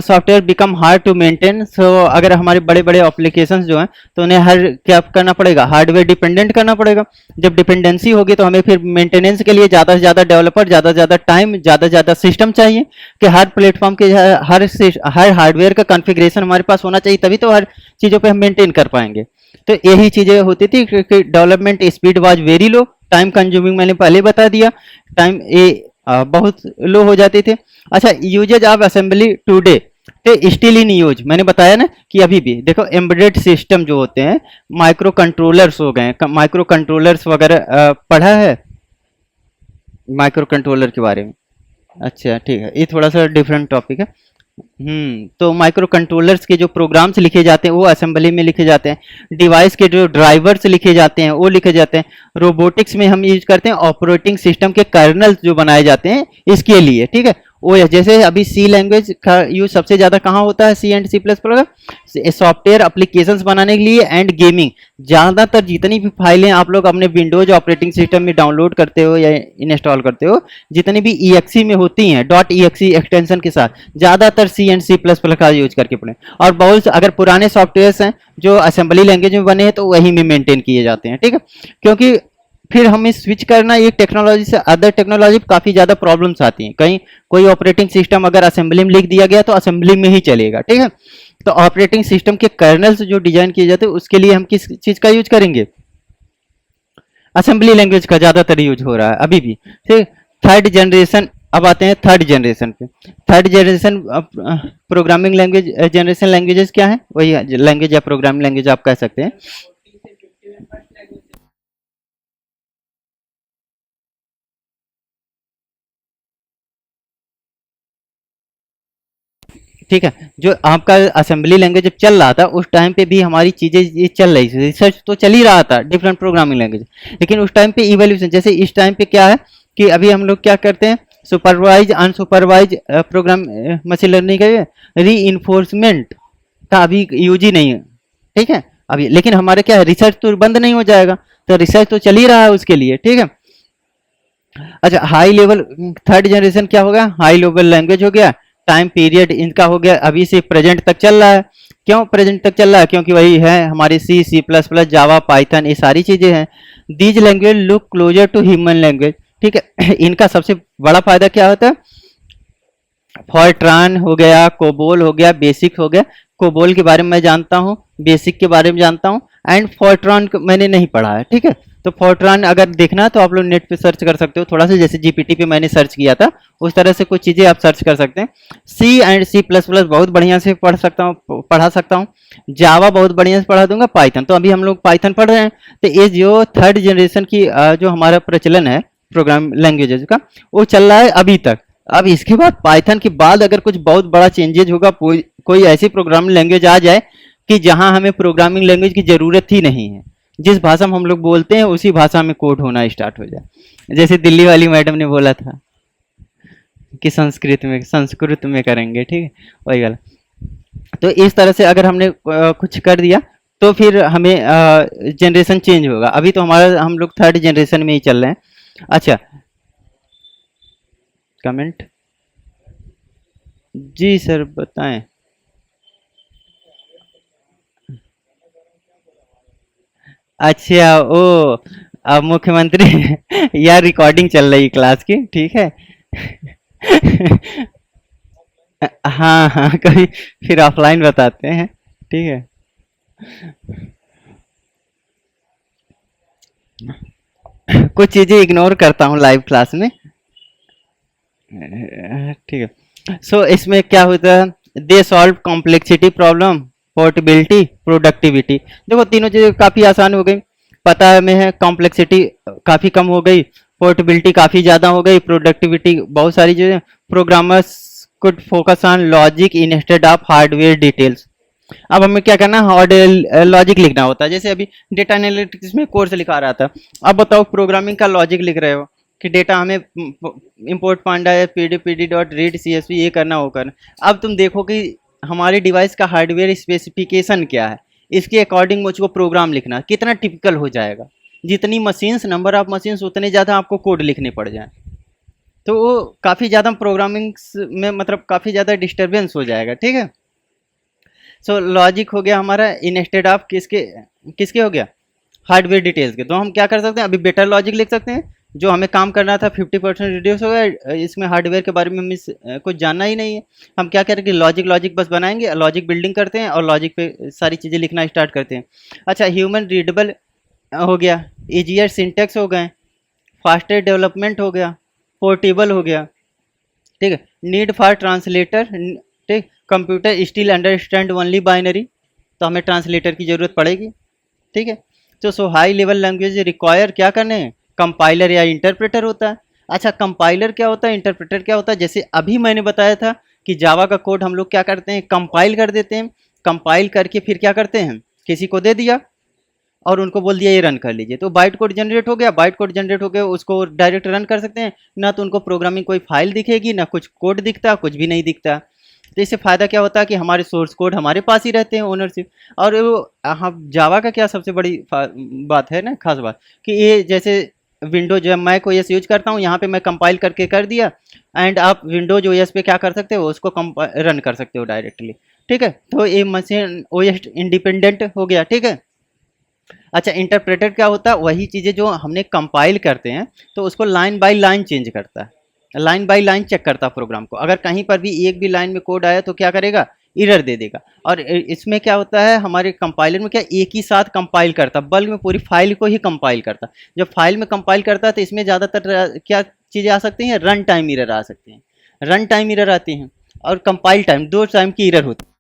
software become hard to maintain. So अगर हमारे बड़े बड़े एप्लीकेशंस जो हैं तो उन्हें हर क्या करना पड़ेगा, हार्डवेयर डिपेंडेंट करना पड़ेगा। जब डिपेंडेंसी होगी तो हमें फिर मेंटेनेंस के लिए ज़्यादा से ज़्यादा डेवलपर, ज़्यादा से ज़्यादा टाइम, ज़्यादा से ज़्यादा सिस्टम चाहिए कि हर प्लेटफॉर्म के हर हार्डवेयर का कॉन्फ़िगरेशन हमारे पास होना चाहिए, तभी तो हर चीज़ों पे हम मेंटेन कर पाएंगे। तो यही चीज़ें होती थी कि development speed was very low, time consuming मैंने पहले बता दिया, टाइम ये बहुत लो हो जाते थे। अच्छा, यूजेज ऑफ असेंबली टुडे तो स्टिल इन यूज, मैंने बताया ना कि अभी भी देखो एम्बेडेड सिस्टम जो होते हैं, माइक्रो कंट्रोलर्स हो गए, माइक्रो कंट्रोलर्स वगैरह पढ़ा है माइक्रो कंट्रोलर के बारे में। अच्छा ठीक है, ये थोड़ा सा डिफरेंट टॉपिक है। तो माइक्रो कंट्रोलर्स के जो प्रोग्राम्स लिखे जाते हैं वो असेंबली में लिखे जाते हैं, डिवाइस के जो ड्राइवर्स लिखे जाते हैं वो लिखे जाते हैं, रोबोटिक्स में हम यूज करते हैं ऑपरेटिंग सिस्टम के कर्नल्स जो बनाए जाते हैं इसके लिए, ठीक है। वो जैसे अभी सी लैंग्वेज का यूज सबसे ज़्यादा कहाँ होता है, सी एंड सी प्लस प्लस का सॉफ्टवेयर एप्लीकेशंस बनाने के लिए एंड गेमिंग। ज़्यादातर जितनी भी फाइलें आप लोग अपने विंडोज ऑपरेटिंग सिस्टम में डाउनलोड करते हो या इंस्टॉल करते हो, जितनी भी EXE में होती हैं डॉट EXE एक्सटेंशन के साथ, ज़्यादातर सी एंड सी प्लस प्लस का यूज करके पढ़ें। और बहुत अगर पुराने सॉफ्टवेयर्स हैं जो असेंबली लैंग्वेज में बने हैं तो वही में मेंटेन किए जाते हैं, ठीक है। क्योंकि फिर हमें स्विच करना एक टेक्नोलॉजी से अदर टेक्नोलॉजी काफ़ी ज़्यादा प्रॉब्लम्स आती हैं। कहीं कोई ऑपरेटिंग सिस्टम अगर असेंबली में लिख दिया गया तो असेंबली में ही चलेगा, ठीक है। तो ऑपरेटिंग सिस्टम के कर्नल्स जो डिजाइन किए जाते हैं उसके लिए हम किस चीज़ का यूज करेंगे, असेंबली लैंग्वेज का ज़्यादातर यूज हो रहा है अभी भी, ठीक। थर्ड जनरेशन, अब आते हैं थर्ड जनरेशन पे। Third generation programming language, generation languages क्या है, वही लैंग्वेज या प्रोग्रामिंग लैंग्वेज आप कह सकते हैं। ठीक है, जो आपका असेंबली लैंग्वेज जब चल रहा था उस टाइम पे भी हमारी चीज़ें ये चल रही थी, रिसर्च तो चल ही रहा था डिफरेंट प्रोग्रामिंग लैंग्वेज, लेकिन उस टाइम पे इवोल्यूशन, जैसे इस टाइम पे क्या है कि अभी हम लोग क्या करते हैं, supervise unsupervise program machine learning का री इन्फोर्समेंट का अभी यूज ही नहीं है, ठीक है अभी। लेकिन हमारे क्या है, रिसर्च तो बंद नहीं हो जाएगा, तो रिसर्च तो चल ही रहा है उसके लिए, ठीक है। अच्छा, हाई लेवल थर्ड जनरेशन क्या हो गया, हाई लेवल लैंग्वेज हो गया, टाइम पीरियड इनका हो गया अभी से प्रेजेंट तक चल रहा है। क्यों प्रेजेंट तक चल रहा है, क्योंकि वही है हमारी C, C plus plus, Java, Python, ये सारी चीज़ें हैं। These language look closer to human language, ठीक है। इनका सबसे बड़ा फायदा क्या होता है, फॉर्ट्रान हो गया, कोबोल हो गया, बेसिक हो गया। कोबोल के बारे में मैं जानता हूँ, बेसिक के बारे में जानता हूँ, एंड फॉर्ट्रान मैंने नहीं पढ़ा है, ठीक है। तो फॉर्ट्रान अगर देखना है तो आप लोग नेट पे सर्च कर सकते हो, थोड़ा सा जैसे जीपीटी पे मैंने सर्च किया था उस तरह से कुछ चीज़ें आप सर्च कर सकते हैं। सी एंड सी प्लस प्लस बहुत बढ़िया से पढ़ा सकता हूँ। जावा बहुत बढ़िया से पढ़ा दूंगा। पाइथन तो अभी हम लोग पाइथन पढ़ रहे हैं, तो ये जो थर्ड जनरेशन की जो हमारा प्रचलन है प्रोग्राम लैंग्वेजेस का, वो चल रहा है अभी तक। अब इसके बाद पाइथन के बाद अगर कुछ बहुत बड़ा चेंजेज होगा, कोई ऐसी प्रोग्रामिंग लैंग्वेज आ जाए कि जहां हमें प्रोग्रामिंग लैंग्वेज की ज़रूरत ही नहीं है, जिस भाषा में हम लोग बोलते हैं उसी भाषा में कोड होना स्टार्ट हो जाए, जैसे दिल्ली वाली मैडम ने बोला था कि संस्कृत में करेंगे, ठीक है, वही वाला। तो इस तरह से अगर हमने कुछ कर दिया तो फिर हमें जनरेशन चेंज होगा। अभी तो हमारा हम लोग थर्ड जनरेशन में ही चल रहे हैं। अच्छा, कमेंट जी सर बताएं। अच्छा ओ, अब मुख्यमंत्री यार रिकॉर्डिंग चल रही क्लास की, ठीक है। हाँ हाँ, कभी फिर ऑफलाइन बताते हैं, ठीक है। कुछ चीज़ें इग्नोर करता हूँ लाइव क्लास में, ठीक है। सो इसमें क्या होता है, they solve complexity problem, portability, productivity. देखो तीनों चीज़ें काफ़ी आसान हो गई, पता है में है, कॉम्प्लेक्सिटी काफ़ी कम हो गई, पोर्टेबिलिटी काफ़ी ज़्यादा हो गई, प्रोडक्टिविटी बहुत सारी चीज़ें। Programmers could focus on logic instead of hardware details. अब हमें क्या करना है, हार्ड लॉजिक लिखना होता है। जैसे अभी डेटा एनालिटिक्स में कोर्स लिखा रहा था, अब बताओ प्रोग्रामिंग का लॉजिक लिख रहे हो कि डेटा हमें इंपोर्ट पांडा है, pd डॉट रीड csv, ये करना वो करना। अब तुम देखो कि हमारे डिवाइस का हार्डवेयर स्पेसिफिकेशन क्या है, इसके अकॉर्डिंग मुझको प्रोग्राम लिखना कितना टिपिकल हो जाएगा। जितनी मशीन्स, नंबर ऑफ मशीन्स, उतने ज़्यादा आपको कोड लिखने पड़ जाए, तो वो काफ़ी ज़्यादा प्रोग्रामिंग में मतलब काफ़ी ज़्यादा डिस्टर्बेंस हो जाएगा, ठीक है। सो लॉजिक हो गया हमारा इंस्टेड ऑफ किसके, किसके हो गया, हार्डवेयर डिटेल्स के। तो हम क्या कर सकते हैं, अभी बेटर लॉजिक लिख सकते हैं, जो हमें काम करना था 50% रिड्यूस हो गया, इसमें हार्डवेयर के बारे में हमें कुछ जानना ही नहीं है। हम क्या करेंगे, लॉजिक लॉजिक बस बनाएंगे, लॉजिक बिल्डिंग करते हैं और लॉजिक पे सारी चीज़ें लिखना स्टार्ट करते हैं। अच्छा, ह्यूमन रीडेबल हो गया, ईजियर सिंटेक्स हो गए, फास्टर डेवलपमेंट हो गया, पोर्टेबल हो गया, ठीक है। नीड फॉर ट्रांसलेटर, ठीक, computer still understand only binary, तो हमें ट्रांसलेटर की ज़रूरत पड़ेगी, ठीक है। तो सो हाई लेवल लैंग्वेज रिक्वायर क्या करने हैं, कंपाइलर या इंटरप्रेटर होता है। अच्छा, कंपाइलर क्या होता है, इंटरप्रेटर क्या होता है, जैसे अभी मैंने बताया था कि जावा का कोड हम लोग क्या करते हैं, कंपाइल कर देते हैं, कंपाइल करके फिर क्या करते हैं, किसी को दे दिया और उनको बोल दिया ये रन कर लीजिए, तो बाइट कोड जनरेट हो गया, बाइट कोड जनरेट हो गया, उसको डायरेक्ट रन कर सकते हैं, ना तो उनको प्रोग्रामिंग कोई फाइल दिखेगी, ना कुछ कोड दिखता, कुछ भी नहीं दिखता। तो इससे फ़ायदा क्या होता है कि हमारे सोर्स कोड हमारे पास ही रहते हैं, ओनरशिप। और हम जावा का क्या सबसे बड़ी बात है ना, खास बात, कि ये जैसे विंडोज जब मैक ओएस यूज करता हूँ, यहाँ पे मैं कंपाइल करके कर दिया, एंड आप विंडोज ओएस पे क्या कर सकते हो, उसको रन कर सकते हो डायरेक्टली। ठीक है, तो ये मशीन ओएस इंडिपेंडेंट हो गया। ठीक है, अच्छा, इंटरप्रेटर क्या होता है, वही चीज़ें जो हमने कंपाइल करते हैं तो उसको लाइन बाय लाइन चेंज करता है, लाइन बाय लाइन चेक करता है प्रोग्राम को, अगर कहीं पर भी एक भी लाइन में कोड आया तो क्या करेगा, एरर दे देगा। और इसमें क्या होता है, हमारे कंपाइलर में क्या एक ही साथ कंपाइल करता, बल्क में पूरी फाइल को ही कंपाइल करता। जब फाइल में कंपाइल करता है तो इसमें ज़्यादातर क्या चीज़ें आ सकती हैं, रन टाइम एरर आ सकती हैं, रन टाइम एरर आती हैं, और कंपाइल टाइम, दो टाइम की एरर होती है।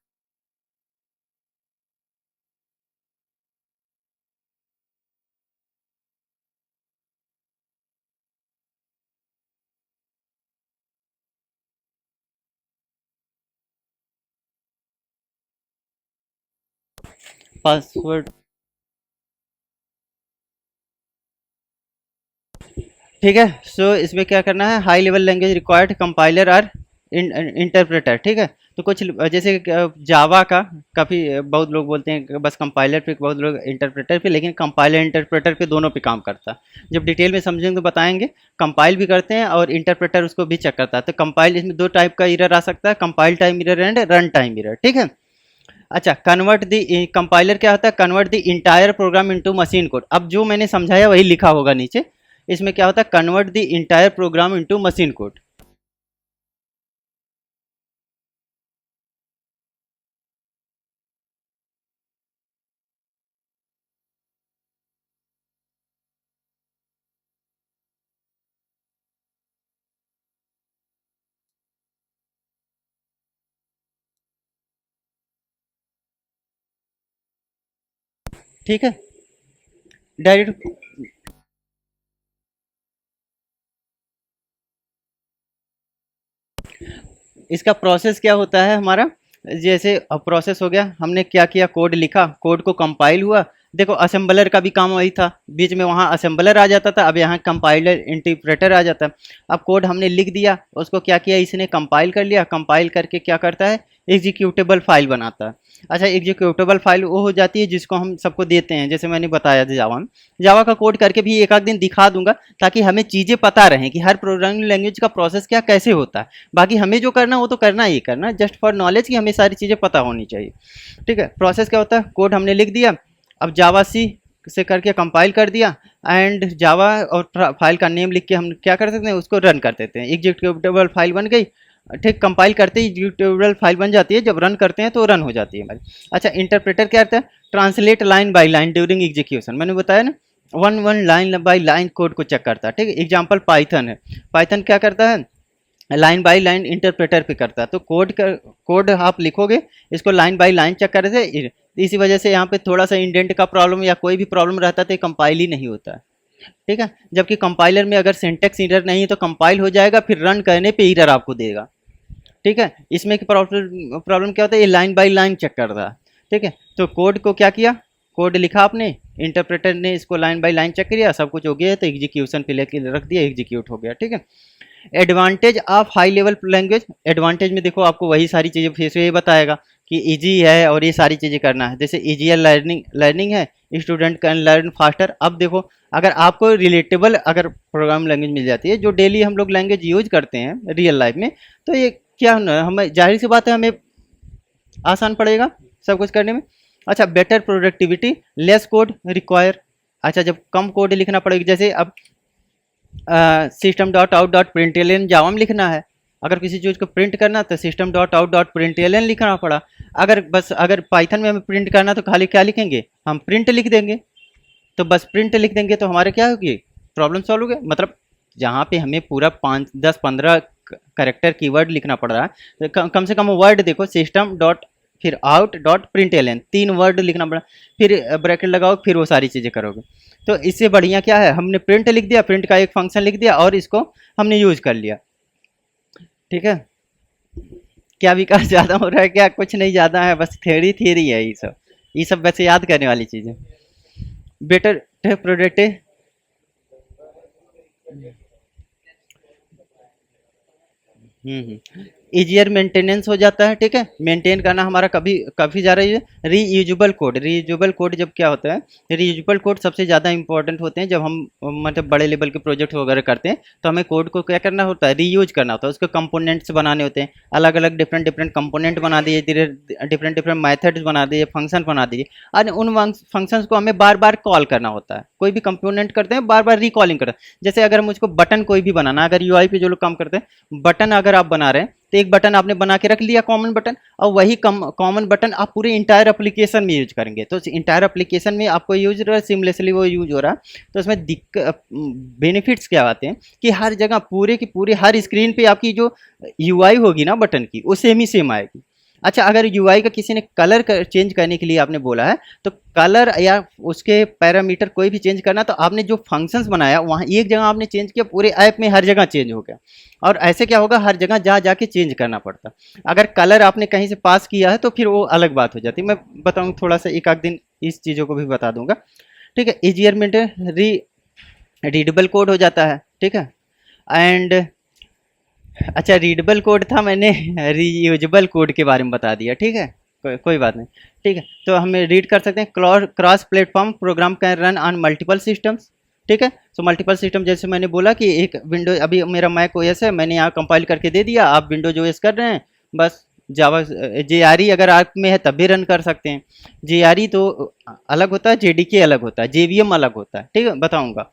पासवर्ड, ठीक है। सो इसमें क्या करना है, high level language required compiler और इंटरप्रेटर। ठीक है, तो कुछ जैसे जावा का काफ़ी बहुत लोग बोलते हैं कि बस कंपाइलर पे, बहुत लोग इंटरप्रेटर पे, लेकिन कंपाइलर इंटरप्रेटर पे दोनों पे काम करता है। जब डिटेल में समझेंगे तो बताएंगे। कंपाइल भी करते हैं और इंटरप्रेटर उसको भी चेक करता है। तो कंपाइल, इसमें दो टाइप का एरर आ सकता है, compile time error and run time error. ठीक है, अच्छा, कन्वर्ट दी कंपाइलर क्या होता है, convert the entire programme into machine code. अब जो मैंने समझाया वही लिखा होगा नीचे। इसमें क्या होता है, convert the entire programme into machine code. ठीक है, डायरेक्ट इसका प्रोसेस क्या होता है हमारा, जैसे अब प्रोसेस हो गया, हमने क्या किया, कोड लिखा, कोड को कंपाइल हुआ। देखो असेंबलर का भी काम वही था, बीच में वहाँ असेंबलर आ जाता था, अब यहाँ कंपाइलर इंटरप्रेटर आ जाता है। अब कोड हमने लिख दिया, उसको क्या किया, इसने कंपाइल कर लिया, कंपाइल करके क्या करता है, एग्जीक्यूटेबल फाइल बनाता है। अच्छा, एग्जीक्यूटेबल फाइल वो हो जाती है जिसको हम सबको देते हैं, जैसे मैंने बताया था जावा में। जावा का कोड करके भी एक आध दिन दिखा दूंगा, ताकि हमें चीज़ें पता रहें कि हर प्रोग्रामिंग लैंग्वेज का प्रोसेस क्या कैसे होता है। बाकी हमें जो करना है वो तो करना ही करना, जस्ट फॉर नॉलेज की हमें सारी चीज़ें पता होनी चाहिए। ठीक है, प्रोसेस क्या होता है, कोड हमने लिख दिया, अब जावा सी से करके कंपाइल कर दिया, एंड जावा और फाइल का नेम लिख के हम क्या कर सकते हैं, उसको रन कर देते हैं, एग्जीक्यूटेबल फाइल बन गई। ठीक, कंपाइल करते ही एग्जीक्यूटेबल फाइल बन जाती है, जब रन करते हैं तो रन हो जाती है हमारी। अच्छा, इंटरप्रेटर क्या करता है, translate line by line during execution, मैंने बताया ना, one one line by line code को चेक करता है। ठीक है, एग्जाम्पल पाइथन है, पाइथन क्या करता है, लाइन बाय लाइन इंटरप्रेटर पे करता है। तो कोड आप लिखोगे, इसको लाइन बाय लाइन चेक कर रहे थे, इसी वजह से यहाँ पे थोड़ा सा इंडेंट का प्रॉब्लम या कोई भी प्रॉब्लम रहता है तो कंपाइल ही नहीं होता है। ठीक है, जबकि कंपाइलर में अगर सिंटेक्स एरर नहीं है तो कंपाइल हो जाएगा, फिर रन करने पे एरर आपको देगा। ठीक है, इसमें प्रॉब्लम प्रॉब्लम क्या होता है, ये लाइन बाय लाइन चेक कर रहा है। ठीक है, तो कोड को क्या किया, कोड लिखा आपने, इंटरप्रेटर ने इसको लाइन बाय लाइन चेक किया, सब कुछ हो गया है, तो एग्जीक्यूशन पे लेके रख दिया, एग्जीक्यूट हो गया। ठीक है, advantage of high level language, advantage में देखो आपको वही सारी चीज़ें फिर से ये बताएगा कि इजी है और ये सारी चीज़ें करना है, जैसे इजियर लर्निंग लर्निंग है, स्टूडेंट कैन लर्न फास्टर। अब देखो, अगर आपको रिलेटेबल अगर प्रोग्राम लैंग्वेज मिल जाती है जो डेली हम लोग लैंग्वेज यूज करते हैं रियल लाइफ में, तो ये क्या ना, हमें जाहिर सी बात है हमें आसान पड़ेगा सब कुछ करने में। अच्छा, better productivity, less code require. अच्छा, जब कम कोड लिखना पड़ेगा, जैसे अब system dot out dot print Java में लिखना है, अगर किसी चीज़ को प्रिंट करना तो system dot out dot print लिखना पड़ा। अगर पाइथन में हमें प्रिंट करना तो खाली क्या लिखेंगे, हम प्रिंट लिख देंगे। तो बस प्रिंट लिख देंगे तो हमारे क्या होगी, प्रॉब्लम सॉल्व हो गया। मतलब जहाँ पे हमें पूरा 5 10 15 करेक्टर कीवर्ड लिखना पड़ रहा है, तो कम से कम वर्ड देखो, सिस्टम डॉट फिर आउट डॉट प्रिंट 3 वर्ड लिखना पड़ा, फिर ब्रैकेट लगाओ, फिर वो सारी चीज़ें करोगे। तो इससे बढ़िया क्या है, हमने प्रिंट लिख दिया, प्रिंट का एक फंक्शन लिख दिया और इसको हमने यूज कर लिया। ठीक है, क्या विकास ज़्यादा हो रहा है, क्या कुछ नहीं ज़्यादा है, बस थ्योरी थ्योरी है ये सब। ये सब वैसे याद करने वाली चीज़ें। Better product. ईजियर मेंटेनेंस हो जाता है, ठीक है। मेंटेन करना हमारा कभी काफ़ी ज़्यादा रीयूजेबल कोड। रीयूजेबल कोड जब क्या होता है, रीयूजेबल कोड सबसे ज़्यादा इंपॉर्टेंट होते हैं जब हम मतलब बड़े लेवल के प्रोजेक्ट वगैरह करते हैं, तो हमें कोड को क्या करना होता है, रीयूज करना होता है। उसके कंपोनेंट्स बनाने होते हैं, अलग अलग डिफरेंट डिफरेंट कंपोनेंट बना दिए, डिफरेंट डिफरेंट मैथड्स बना दिए, फंक्शन बना दिए, और उन फंक्शंस को हमें बार बार कॉल करना होता है। कोई भी कंपोनेंट करते हैं बार बार रिकॉलिंग करते हैं। जैसे अगर मुझको बटन कोई भी बनाना, अगर यूआई पे जो लोग काम करते हैं, बटन अगर आप बना रहे हैं तो एक बटन आपने बना के रख लिया कॉमन बटन, और वही कॉमन बटन आप पूरे इंटायर एप्लीकेशन में यूज करेंगे, तो इंटायर एप्लीकेशन में आपको यूज हो रहा है, सिमलेसली वो यूज हो रहा है। तो उसमें दिक्कत बेनिफिट्स क्या आते हैं कि हर जगह पूरे की पूरी हर स्क्रीन पे आपकी जो यूआई होगी ना बटन की, वो सेम ही सेम आएगी। अच्छा, अगर यूआई का किसी ने कलर चेंज करने के लिए आपने बोला है, तो कलर या उसके पैरामीटर कोई भी चेंज करना, तो आपने जो फंक्शंस बनाया वहाँ एक जगह आपने चेंज किया, पूरे ऐप में हर जगह चेंज हो गया। और ऐसे क्या होगा, हर जगह जा जाके चेंज करना पड़ता। अगर कलर आपने कहीं से पास किया है तो फिर वो अलग बात हो जाती है। मैं बताऊँ थोड़ा सा, एक आध दिन इस चीज़ों को भी बता दूंगा, ठीक है। इजियर मेंटेन रीडेबल कोड हो जाता है, ठीक है। एंड अच्छा, रीडेबल कोड था, मैंने रीयूजेबल कोड के बारे में बता दिया, ठीक है। कोई बात नहीं, ठीक है। तो हम रीड कर सकते हैं, cross platform program can run on multiple systems, ठीक है। सो मल्टीपल सिस्टम, जैसे मैंने बोला कि एक विंडो, अभी मेरा मैक ओएस है, मैंने यहाँ कंपाइल करके दे दिया, आप विंडोज ओएस कर रहे हैं, बस जावा जेआरई अगर आप में है तब भी रन कर सकते हैं। जेआरई तो अलग होता है, जेडीके अलग होता है, जेवीएम अलग होता है, ठीक है, बताऊंगा।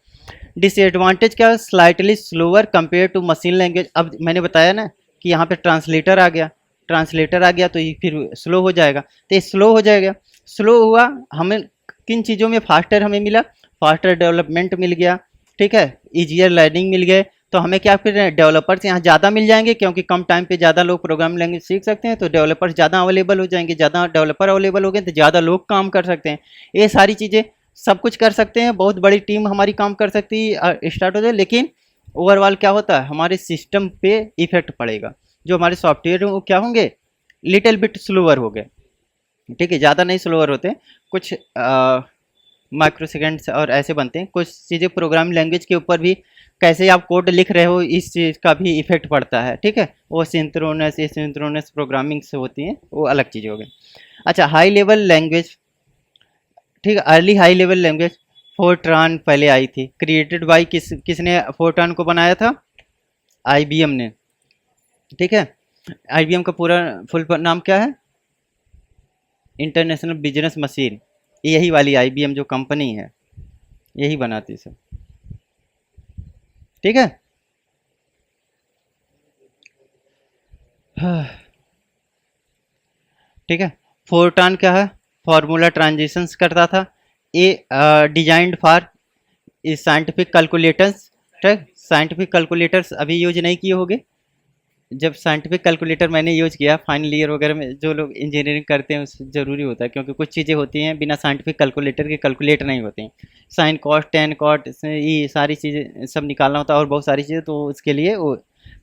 डिसएडवांटेज क्या, slightly slower compare to machine language. अब मैंने बताया ना कि यहाँ पे ट्रांसलेटर आ गया, ट्रांसलेटर आ गया तो ये फिर स्लो हो जाएगा, तो ये स्लो हो जाएगा। स्लो हुआ, हमें किन चीज़ों में फास्टर हमें मिला, फास्टर डेवलपमेंट मिल गया, ठीक है, ईजियर लर्निंग मिल गए। तो हमें क्या फिर डेवलपर्स यहाँ ज़्यादा मिल जाएंगे, क्योंकि कम टाइम पे ज़्यादा लोग प्रोग्रामिंग लैंग्वेज सीख सकते हैं, तो डेवलपर्स ज़्यादा अवेलेबल हो जाएंगे, ज़्यादा डेवलपर अवेलेबल हो गए तो ज़्यादा लोग काम कर सकते हैं। ये सारी चीज़ें सब कुछ कर सकते हैं, बहुत बड़ी टीम हमारी काम कर सकती है, स्टार्ट हो जाए। लेकिन ओवरऑल क्या होता है, हमारे सिस्टम पे इफेक्ट पड़ेगा, जो हमारे सॉफ्टवेयर वो क्या होंगे, लिटिल बिट स्लोअर हो गए, ठीक है, ज़्यादा नहीं स्लोअर होते, कुछ माइक्रो सेकेंड्स और ऐसे बनते हैं। कुछ चीज़ें प्रोग्रामिंग लैंग्वेज के ऊपर भी, कैसे आप कोड लिख रहे हो, इस चीज़ का भी इफेक्ट पड़ता है, ठीक है। वो सिंक्रोनस एसिंक्रोनस प्रोग्रामिंग से होती हैं, वो अलग चीज़ हो गई। अच्छा, हाई लेवल लैंग्वेज, ठीक है, early high level language Fortran पहले आई थी, क्रिएटेड बाय किसने फोर्ट्रान को बनाया था, आईबीएम ने, ठीक है। आईबीएम का पूरा फुल नाम क्या है, इंटरनेशनल बिजनेस मशीन। यही वाली आईबीएम जो कंपनी है यही बनाती सब, ठीक है। ठीक है, फोर्ट्रान क्या है, फार्मूला ट्रांजिशंस करता था। ए डिजाइंड फॉर साइंटिफिक कैलकुलेटर्स, ठीक, साइंटिफिक कैलकुलेटर्स अभी यूज नहीं किए होंगे। जब साइंटिफिक कैलकुलेटर मैंने यूज किया फाइनल ईयर वगैरह में, जो लोग इंजीनियरिंग करते हैं उससे ज़रूरी होता है, क्योंकि कुछ चीज़ें होती हैं बिना साइंटिफिक कैलकुलेटर के कैलकुलेट नहीं होती हैं। साइन कॉट टेन कॉट ये सारी चीज़ें सब निकालना होता है, और बहुत सारी चीज़ें, तो उसके लिए वो,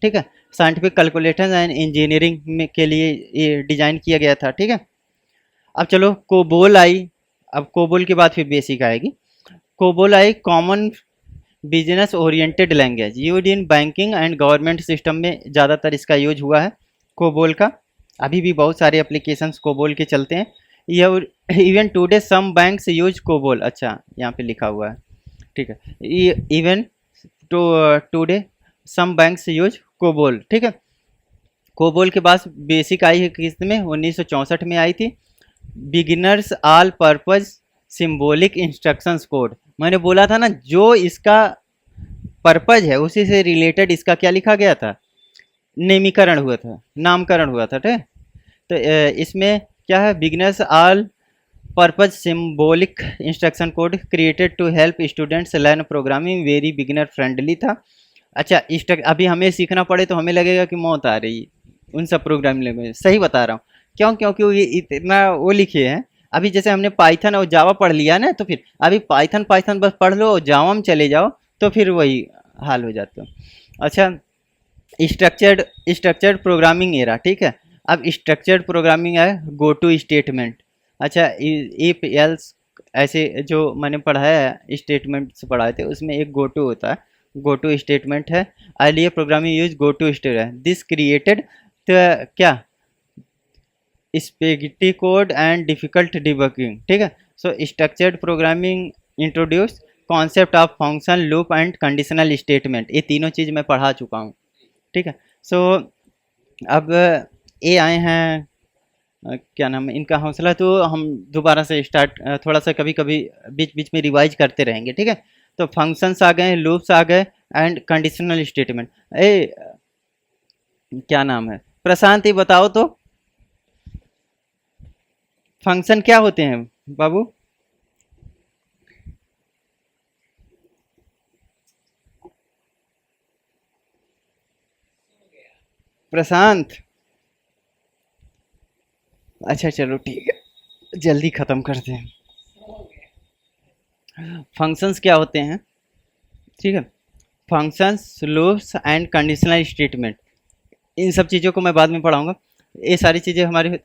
ठीक है, साइंटिफिक कैलकुलेटर एंड इंजीनियरिंग में के लिए ये डिज़ाइन किया गया था, ठीक है। अब चलो कोबोल आई, अब कोबोल के बाद फिर बेसिक आएगी। COBOL I common business oriented language use in banking and government system में ज़्यादातर इसका यूज हुआ है कोबोल का। अभी भी बहुत सारे एप्लीकेशंस कोबोल के चलते हैं। ये even today some banks use COBOL, अच्छा यहाँ पे लिखा हुआ है, ठीक है, ये even today some banks use COBOL, ठीक है। कोबोल के बाद बेसिक आई है किस में, 1964 में आई थी। Beginners all purpose symbolic instructions code, मैंने बोला था ना, जो इसका पर्पज है उसी से रिलेटेड इसका क्या लिखा गया था, नेमीकरण हुआ था, नामकरण हुआ था, ठीक। तो इसमें क्या है, beginners all purpose symbolic instruction code created to help students learn programming, very beginner friendly था। अच्छा, अभी हमें सीखना पड़े तो हमें लगेगा कि मौत आ रही उन सब प्रोग्रामिंग लैंग्वेज, सही बता रहा हूँ, क्यों, क्योंकि ये इतना वो लिखे हैं। अभी जैसे हमने पाइथन और जावा पढ़ लिया ना, तो फिर अभी पाइथन पाइथन बस पढ़ लो, जावा में चले जाओ तो फिर वही हाल हो जाता है। अच्छा, स्ट्रक्चर्ड प्रोग्रामिंग एरा, ठीक है। अब स्ट्रक्चर्ड प्रोग्रामिंग है गो टू स्टेटमेंट। अच्छा, इफ एल्स ऐसे जो मैंने पढ़ाया है स्टेटमेंट्स पढ़ाए थे उसमें एक गो टू होता है, गो टू स्टेटमेंट है। Earlier programming use go to statement, this created क्या spaghetti code and difficult debugging. ठीक है, so structured programming introduce concept of function loop and conditional statement, ये तीनों चीज़ मैं पढ़ा चुका हूँ। ठीक है, सो अब ये आए हैं क्या नाम है इनका, हौसला, तो हम दोबारा से स्टार्ट थोड़ा सा कभी कभी बीच बीच में रिवाइज करते रहेंगे। ठीक है, तो फंक्शंस आ गए, लूप्स आ गए एंड कंडीशनल स्टेटमेंट। ए क्या नाम है प्रशांत, ये बताओ तो फंक्शन क्या होते हैं बाबू? प्रशांत, अच्छा चलो ठीक है, जल्दी ख़त्म करते हैं। फंक्शंस क्या होते हैं? ठीक है, functions, loops and conditional statement, इन सब चीज़ों को मैं बाद में पढ़ाऊंगा। ये सारी चीज़ें हमारी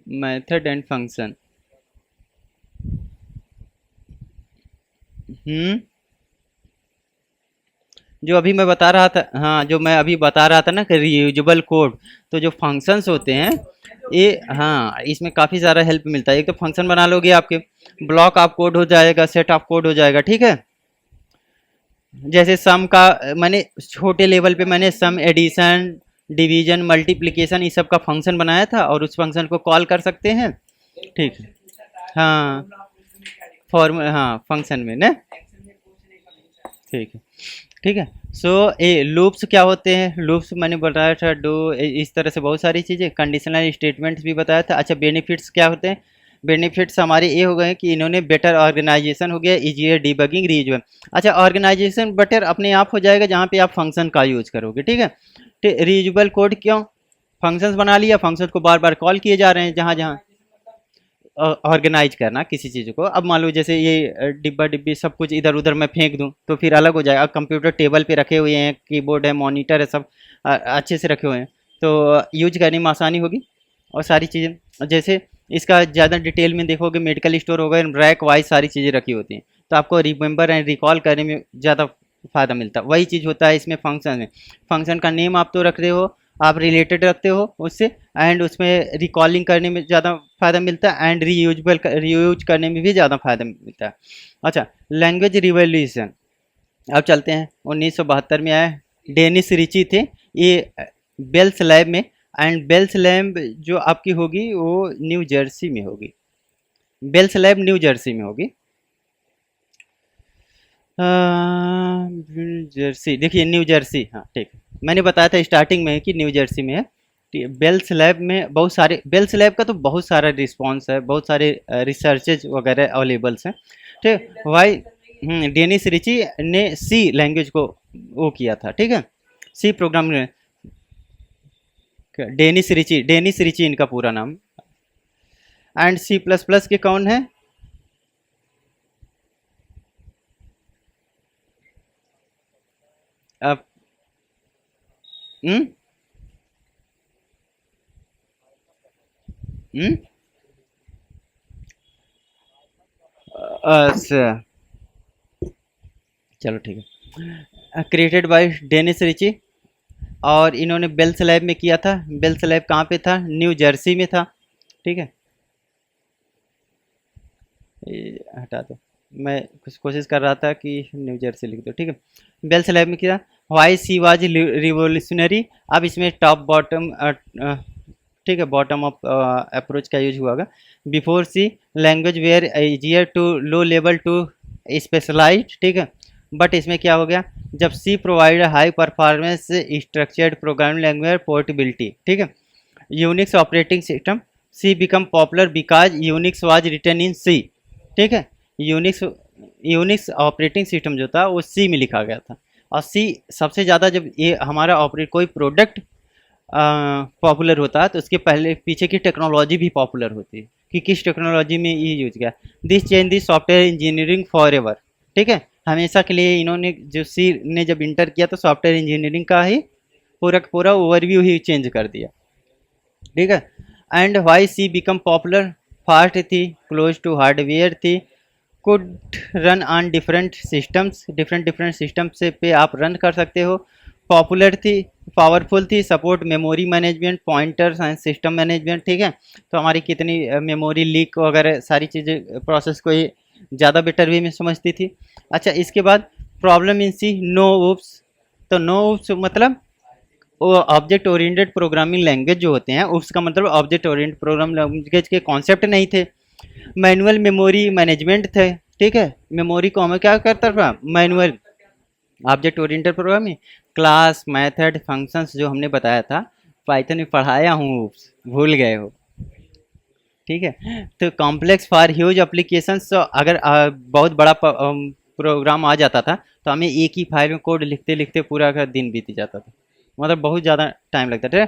मेथड एंड फंक्शन। जो अभी मैं बता रहा था, हाँ जो मैं अभी बता रहा था ना कि रीयूजेबल कोड, तो जो फंक्शंस होते हैं ये, हाँ इसमें काफ़ी सारा हेल्प मिलता है। एक तो फंक्शन बना लोगे, आपके ब्लॉक ऑफ कोड हो जाएगा, सेट ऑफ कोड हो जाएगा। ठीक है, जैसे सम का मैंने छोटे लेवल पे मैंने सम, एडिशन, डिवीजन, मल्टीप्लिकेशन, इस सब का फंक्शन बनाया था और उस फंक्शन को कॉल कर सकते हैं। ठीक है, हाँ फॉर्मूला, हाँ फंक्शन में ना। ठीक है, ठीक है, सो ये लूप्स क्या होते हैं? लूप्स मैंने बताया था, डू, इस तरह से बहुत सारी चीज़ें, कंडीशनल स्टेटमेंट्स भी बताया था। अच्छा, बेनिफिट्स क्या होते हैं? बेनिफिट्स हमारे ये हो गए कि इन्होंने बेटर ऑर्गेनाइजेशन हो गया, इजियर डीबगिंग, रीयूज। अच्छा, ऑर्गेनाइजेशन बेटर अपने आप हो जाएगा जहाँ पे आप फंक्शन का यूज करोगे। ठीक है, रीयूजेबल कोड क्यों? फंक्शंस बना लिया, फंक्शन को बार बार कॉल किए जा रहे हैं जहाँ जहाँ। ऑर्गेनाइज करना किसी चीज़ को, अब मान लो जैसे ये डिब्बा डिब्बी सब कुछ इधर उधर मैं फेंक दूं तो फिर अलग हो जाएगा। अब कंप्यूटर टेबल पे रखे हुए हैं, कीबोर्ड है, मॉनिटर है, सब अच्छे से रखे हुए हैं, तो यूज करने में आसानी होगी। और सारी चीज़ें जैसे इसका ज़्यादा डिटेल में देखोगे, मेडिकल स्टोर हो गए, रैक वाइज सारी चीज़ें रखी होती हैं, तो आपको रिमेंबर एंड रिकॉल करने में ज़्यादा फ़ायदा मिलता है। वही चीज़ होता है इसमें फंक्शन में। फंक्शन का नेम आप तो रख रहे हो, आप रिलेटेड रखते हो उससे, एंड उसमें रिकॉलिंग करने में ज़्यादा फ़ायदा मिलता है एंड रीयूज करने में भी ज़्यादा फ़ायदा मिलता है। अच्छा, लैंग्वेज रिवोल्यूशन, अब चलते हैं 1972 में आया, डेनिस रिची थे ये, बेल्स लैब में, एंड बेल्स लैब जो आपकी होगी वो न्यू जर्सी में होगी। बेल्स लैब न्यू जर्सी में होगी। न्यू जर्सी, देखिए न्यू जर्सी, हाँ ठीक है, मैंने बताया था स्टार्टिंग में कि न्यू जर्सी में है। बेल्स लैब में बहुत सारे, बेल्स लैब का तो बहुत सारा रिस्पॉन्स है, बहुत सारे रिसर्चेज वगैरह अवेलेबल्स हैं। ठीक, वाई डेनिस रिची ने सी लैंग्वेज को वो किया था। ठीक है, सी प्रोग्राम में, डेनिस रिची इनका पूरा नाम। एंड सी प्लस प्लस के कौन है? अब हम्म हम्म अच्छा चलो ठीक है, क्रिएटेड बाय डेनिस रिची, और इन्होंने बेल्स लैब में किया था। बेल्स लैब कहाँ पे था? न्यू जर्सी में था। ठीक है, ये हटा दो, मैं कुछ कोशिश कर रहा था कि न्यू जर्सी लिख दो। ठीक है, बेल्स लैब में किया। वाई सी वाज रिवोल्यूशनरी, अब इसमें टॉप बॉटम, ठीक है, बॉटम अप अप्रोच का यूज हुआ होगा। Before C language were easier to low level to specialize. ठीक है, बट इसमें क्या हो गया, जब C provide high performance structured programming language portability. ठीक है, Unix operating system, C become popular because Unix was written in C. ठीक है, यूनिक्स यूनिक्स ऑपरेटिंग सिस्टम जो था वो सी में लिखा गया था, और सी सबसे ज़्यादा, जब ये हमारा ऑपरेट कोई प्रोडक्ट पॉपुलर होता है तो उसके पहले पीछे की टेक्नोलॉजी भी पॉपुलर होती है कि किस टेक्नोलॉजी में ये यूज किया। This change this software engineering for ever. ठीक है, हमेशा के लिए इन्होंने, जो सी ने जब इंटर किया तो सॉफ्टवेयर इंजीनियरिंग का ही पूरा का पूरा ओवरव्यू ही चेंज कर दिया, ठीक है। And why C become popular, fast थी, क्लोज टू हार्डवेयर थी, could run on different systems, different system से पे आप रन कर सकते हो, पॉपुलर थी, पावरफुल थी, support memory management, pointers and system management, ठीक है। तो हमारी कितनी मेमोरी लीक वगैरह सारी चीज़ें प्रोसेस को ये ज़्यादा बेटर वे में समझती थी। अच्छा, इसके बाद problem in C no OOPs. तो नो ऊप्स मतलब वो ऑब्जेक्ट ओरिएंटेड प्रोग्रामिंग लैंग्वेज जो होते हैं, उसका मतलब ऑब्जेक्ट ओरिएंटेड प्रोग्राम लैंग्वेज के कॉन्सेप्ट नहीं थे। मैनुअल मेमोरी मैनेजमेंट थे, ठीक है। मेमोरी को हमें क्या करता था, manual. Object oriented programming class, method, functions जो हमने बताया था, पाइथन में पढ़ाया हूँ, भूल गए हो, ठीक है। तो कॉम्प्लेक्स फॉर ह्यूज एप्लीकेशंस, तो अगर बहुत बड़ा प्रोग्राम आ जाता था तो हमें एक ही फाइल में कोड लिखते लिखते पूरा का दिन बीत जाता था, मतलब बहुत ज़्यादा टाइम लगता था।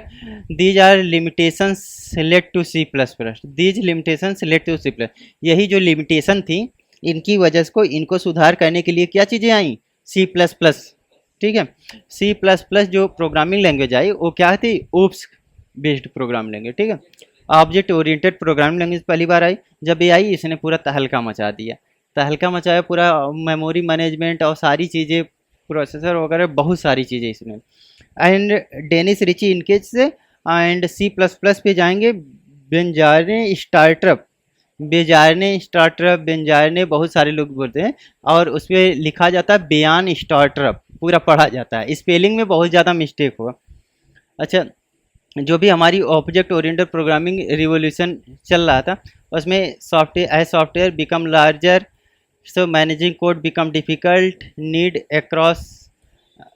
These are limitations led to C plus plus, these limitations led to C plus, यही जो लिमिटेशन थी इनकी वजह को इनको सुधार करने के लिए क्या चीज़ें आई, सी प्लस प्लस, ठीक है। सी प्लस प्लस जो प्रोग्रामिंग लैंग्वेज आई वो क्या थी, ऊप्स बेस्ड प्रोग्रामिंग लैंग्वेज, ठीक है। ऑब्जेक्ट ओरिएंटेड प्रोग्रामिंग लैंग्वेज पहली बार आई, जब ये आई इसने पूरा तहलका मचा दिया, तहलका मचाया पूरा, मेमोरी मैनेजमेंट और सारी चीज़ें, प्रोसेसर वगैरह बहुत सारी चीज़ें इसमें। एंड डेनिस रिची इनके से एंड सी प्लस प्लस पे जाएंगे, बेंजारने स्टार्टअप, बेजारने स्टार्टअप, बेंजारने बहुत सारे लोग बोलते हैं, और उस पर लिखा जाता है बेयान स्टार्टअप, पूरा पढ़ा जाता है, स्पेलिंग में बहुत ज़्यादा मिस्टेक हुआ। अच्छा, जो भी हमारी ऑब्जेक्ट ओरिएंटेड प्रोग्रामिंग रिवोल्यूशन चल रहा था उसमें software become larger, so managing code become difficult, need across,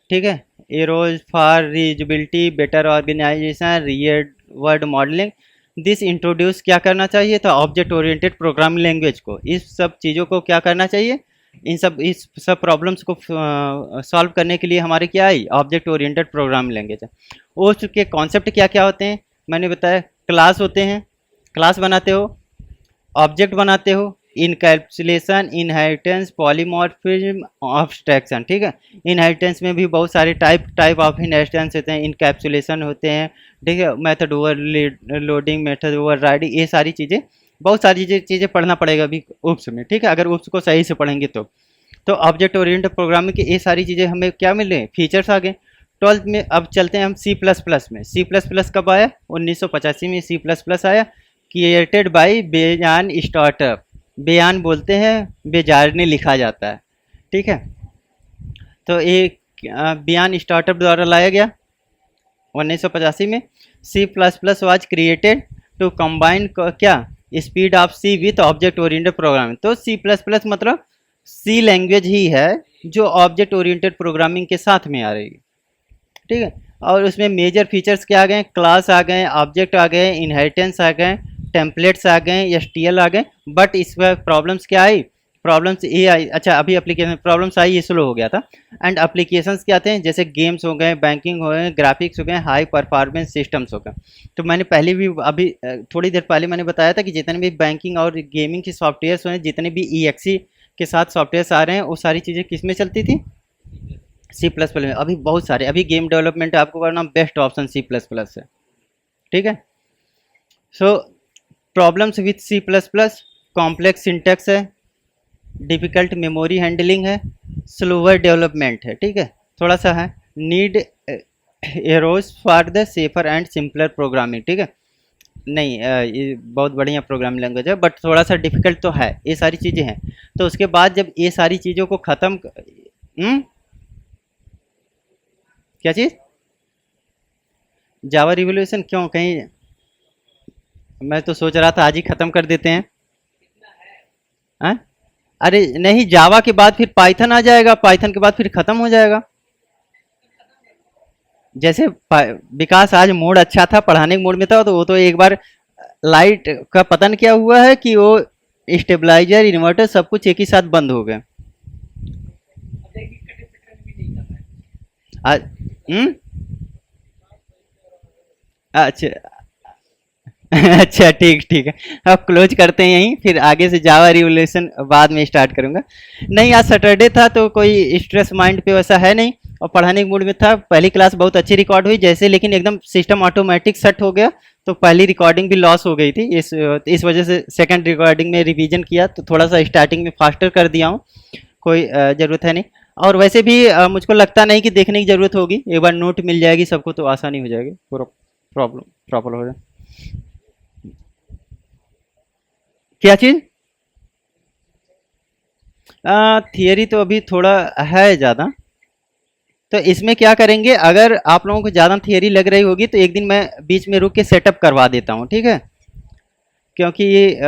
ठीक है, arose for reusability, better organization, real world modelling. This introduce क्या करना चाहिए था, ऑब्जेक्ट ओरिएंटेड प्रोग्रामिंग लैंग्वेज को, इस सब चीज़ों को क्या करना चाहिए, इस सब प्रॉब्लम्स को सॉल्व करने के लिए हमारे क्या आई, ऑब्जेक्ट ओरिएंटेड प्रोग्रामिंग लैंग्वेज है। उसके कॉन्सेप्ट क्या क्या होते हैं मैंने बताया, क्लास होते हैं, क्लास बनाते हो, ऑब्जेक्ट बनाते हो, इनकैप्सुलेशन, इनहेरिटेंस, पॉलीमॉर्फिज्म, ऑब्स्ट्रैक्शन, ठीक है। इनहेरिटेंस में भी बहुत सारे टाइप ऑफ इनहेरिटेंस होते हैं, इनकैप्सुलेशन होते हैं, ठीक है, method over loading, method over riding, ये सारी चीज़ें, बहुत सारी चीज़ें पढ़ना पड़ेगा अभी ऊप्स में, ठीक है, अगर ऊप्स को सही से पढ़ेंगे तो ऑब्जेक्ट ओरिएंटेड प्रोग्रामिंग की ये सारी चीज़ें हमें क्या मिल रहे हैं, फीचर्स आ गए। 12th में अब चलते हैं हम सी प्लस प्लस में। सी प्लस प्लस कब आया, 1985 में सी प्लस प्लस आया, क्रिएटेड बाय बेयान स्टार्टअप, बेयान बोलते हैं, बेजारने लिखा जाता है, ठीक है। तो एक बेयान स्टार्टअप द्वारा लाया गया 1985 में। C plus plus was created to combine क्या, speed of C with object oriented programming. तो सी प्लस प्लस मतलब सी लैंग्वेज ही है जो ऑब्जेक्ट ओरिएंटेड प्रोग्रामिंग के साथ में आ रही है, ठीक है। और उसमें मेजर फीचर्स क्या आ गए, क्लास आ गए, ऑब्जेक्ट आ गए, इनहेरिटेंस आ गए, टेम्पलेट्स आ गए, एसटीएल आ गए। बट इसमें प्रॉब्लम्स क्या आई, प्रॉब्लम्स ये आई, अच्छा अभी एप्लीकेशन प्रॉब्लम्स आई, ये स्लो हो गया था। एंड एप्लीकेशंस क्या आते हैं, जैसे गेम्स हो गए, बैंकिंग हो गए, ग्राफिक्स हो गए, हाई परफॉर्मेंस सिस्टम्स हो गए। तो मैंने पहले भी अभी थोड़ी देर पहले मैंने बताया था कि जितने भी बैंकिंग और गेमिंग के सॉफ्टवेयर्स हैं, जितने भी EXE के साथ सॉफ्टवेयर्स आ रहे हैं, वो सारी चीज़ें किस में चलती थी, सी प्लस प्लस में। अभी बहुत सारे, अभी गेम डेवलपमेंट आपको करना best option C plus plus है, ठीक है। So problems with C plus plus, complex syntax है, डिफ़िकल्ट मेमोरी हैंडलिंग है, स्लोअर डेवलपमेंट है, ठीक है, थोड़ा सा है, need arose for the safer and simpler programming, ठीक है। नहीं ये बहुत बढ़िया प्रोग्रामिंग लैंग्वेज है, बट थोड़ा सा डिफ़िकल्ट तो है, ये सारी चीज़ें हैं। तो उसके बाद जब ये सारी चीज़ों को ख़त्म, क्या चीज़, जावा रिवोल्यूशन, क्यों, कहीं मैं तो सोच रहा था आज ही ख़त्म कर देते हैं। हाँ, अरे नहीं, जावा के बाद फिर पाइथन आ जाएगा, पाइथन के बाद फिर ख़त्म हो जाएगा। जैसे विकास आज मूड अच्छा था, पढ़ाने के मूड में था, तो वो तो एक बार लाइट का पतन क्या हुआ है कि वो स्टेबलाइजर, इन्वर्टर सब कुछ एक ही साथ बंद हो गए। अच्छा अच्छा, ठीक ठीक है, अब क्लोज करते हैं यहीं, फिर आगे से जावा रिवोल्यूशन बाद में स्टार्ट करूंगा। नहीं, आज सैटरडे था तो कोई स्ट्रेस माइंड पे वैसा है नहीं, और पढ़ाने के मूड में था। पहली क्लास बहुत अच्छी रिकॉर्ड हुई जैसे, लेकिन एकदम सिस्टम ऑटोमेटिक सेट हो गया, तो पहली रिकॉर्डिंग भी लॉस हो गई थी। इस वजह से सेकंड रिकॉर्डिंग में रिवीजन किया, तो थोड़ा सा स्टार्टिंग में फास्टर कर दिया हूँ। कोई ज़रूरत है नहीं। और वैसे भी मुझको लगता नहीं कि देखने की ज़रूरत होगी, एक बार नोट मिल जाएगी सबको तो आसानी हो जाएगी, पूरा प्रॉब्लम प्रॉपर हो जाए। क्या चीज़? थियरी तो अभी थोड़ा है ज़्यादा। तो इसमें क्या करेंगे, अगर आप लोगों को ज़्यादा थियरी लग रही होगी तो एक दिन मैं बीच में रुक के सेटअप करवा देता हूँ, ठीक है? क्योंकि ये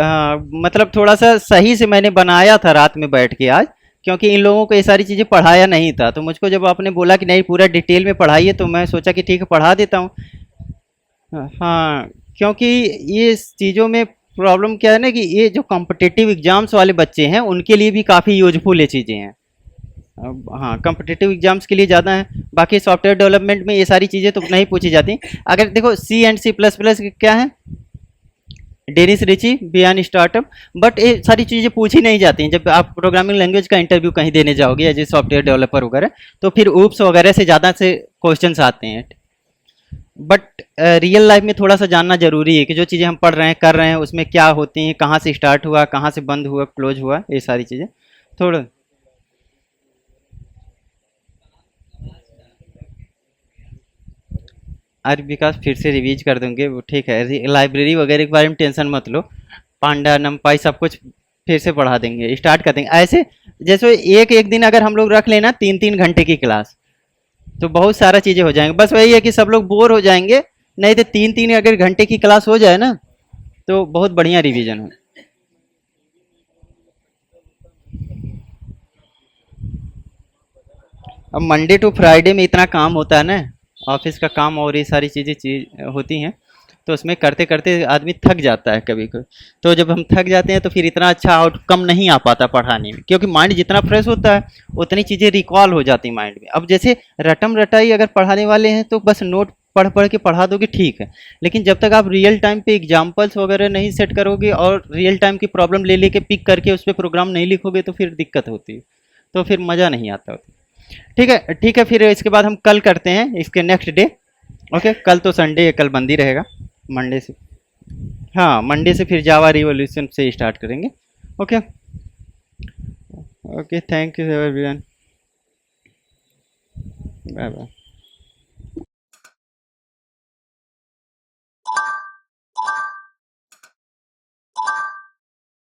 मतलब थोड़ा सा सही से मैंने बनाया था रात में बैठ के आज, क्योंकि इन लोगों को ये सारी चीज़ें पढ़ाया नहीं था। तो मुझको जब आपने बोला कि नहीं पूरा डिटेल में पढ़ाइए, तो मैं सोचा कि ठीक है पढ़ा देता हूँ। हाँ, क्योंकि ये चीज़ों में प्रॉब्लम क्या है ना, कि ये जो कॉम्पिटिटिव एग्जाम्स वाले बच्चे हैं उनके लिए भी काफ़ी यूजफुल ये चीज़ें हैं। हाँ, कॉम्पिटिटिव एग्जाम्स के लिए ज़्यादा है। बाकी सॉफ्टवेयर डेवलपमेंट में ये सारी चीज़ें तो नहीं पूछी जाती। अगर देखो सी एंड सी प्लस प्लस क्या है, डेनिस रिची बियान स्टार्टअप, बट ये सारी चीज़ें पूछी नहीं जाती हैं। जब आप प्रोग्रामिंग लैंग्वेज का इंटरव्यू कहीं देने जाओगे एज ए सॉफ्टवेयर डेवलपर वगैरह, तो फिर ऊप्स वगैरह से ज़्यादा से क्वेश्चंस आते हैं। बट रियल लाइफ में थोड़ा सा जानना जरूरी है कि जो चीज़ें हम पढ़ रहे हैं कर रहे हैं उसमें क्या होती हैं, कहाँ से स्टार्ट हुआ, कहाँ से बंद हुआ, क्लोज हुआ, ये सारी चीज़ें थोड़ा। अरे विकास फिर से रिवीज कर दूंगे वो, ठीक है। लाइब्रेरी वगैरह के बारे में टेंशन मत लो, पांडा नमपाई सब कुछ फिर से पढ़ा देंगे, स्टार्ट कर देंगे ऐसे। जैसे एक एक दिन अगर हम लोग रख लेना 3-3 घंटे की क्लास, तो बहुत सारा चीज़ें हो जाएंगे। बस वही है कि सब लोग बोर हो जाएंगे, नहीं तो 3-3 अगर घंटे की क्लास हो जाए ना, तो बहुत बढ़िया रिवीजन हो। अब मंडे टू फ्राइडे में इतना काम होता है ना, ऑफिस का काम और ये सारी चीज़ होती हैं, तो उसमें करते करते आदमी थक जाता है कभी कभी। तो जब हम थक जाते हैं तो फिर इतना अच्छा आउटकम नहीं आ पाता पढ़ाने में, क्योंकि माइंड जितना फ्रेश होता है उतनी चीज़ें रिकॉल हो जाती माइंड में। अब जैसे रटम रटाई अगर पढ़ाने वाले हैं तो बस नोट पढ़ पढ़ के पढ़ा दोगे, ठीक है। लेकिन जब तक आप रियल टाइम पे एग्जाम्पल्स वगैरह नहीं सेट करोगे और रियल टाइम की प्रॉब्लम ले लेके पिक करके उस पर प्रोग्राम नहीं लिखोगे, तो फिर दिक्कत होती है, तो फिर मज़ा नहीं आता। ठीक है ठीक है, फिर इसके बाद हम कल करते हैं इसके नेक्स्ट डे। ओके, कल तो संडे है, कल बंद ही रहेगा मंडे से। हाँ, मंडे से फिर जावा रिवॉल्यूशन से स्टार्ट करेंगे। Okay. Okay, thank you everyone. Bye bye.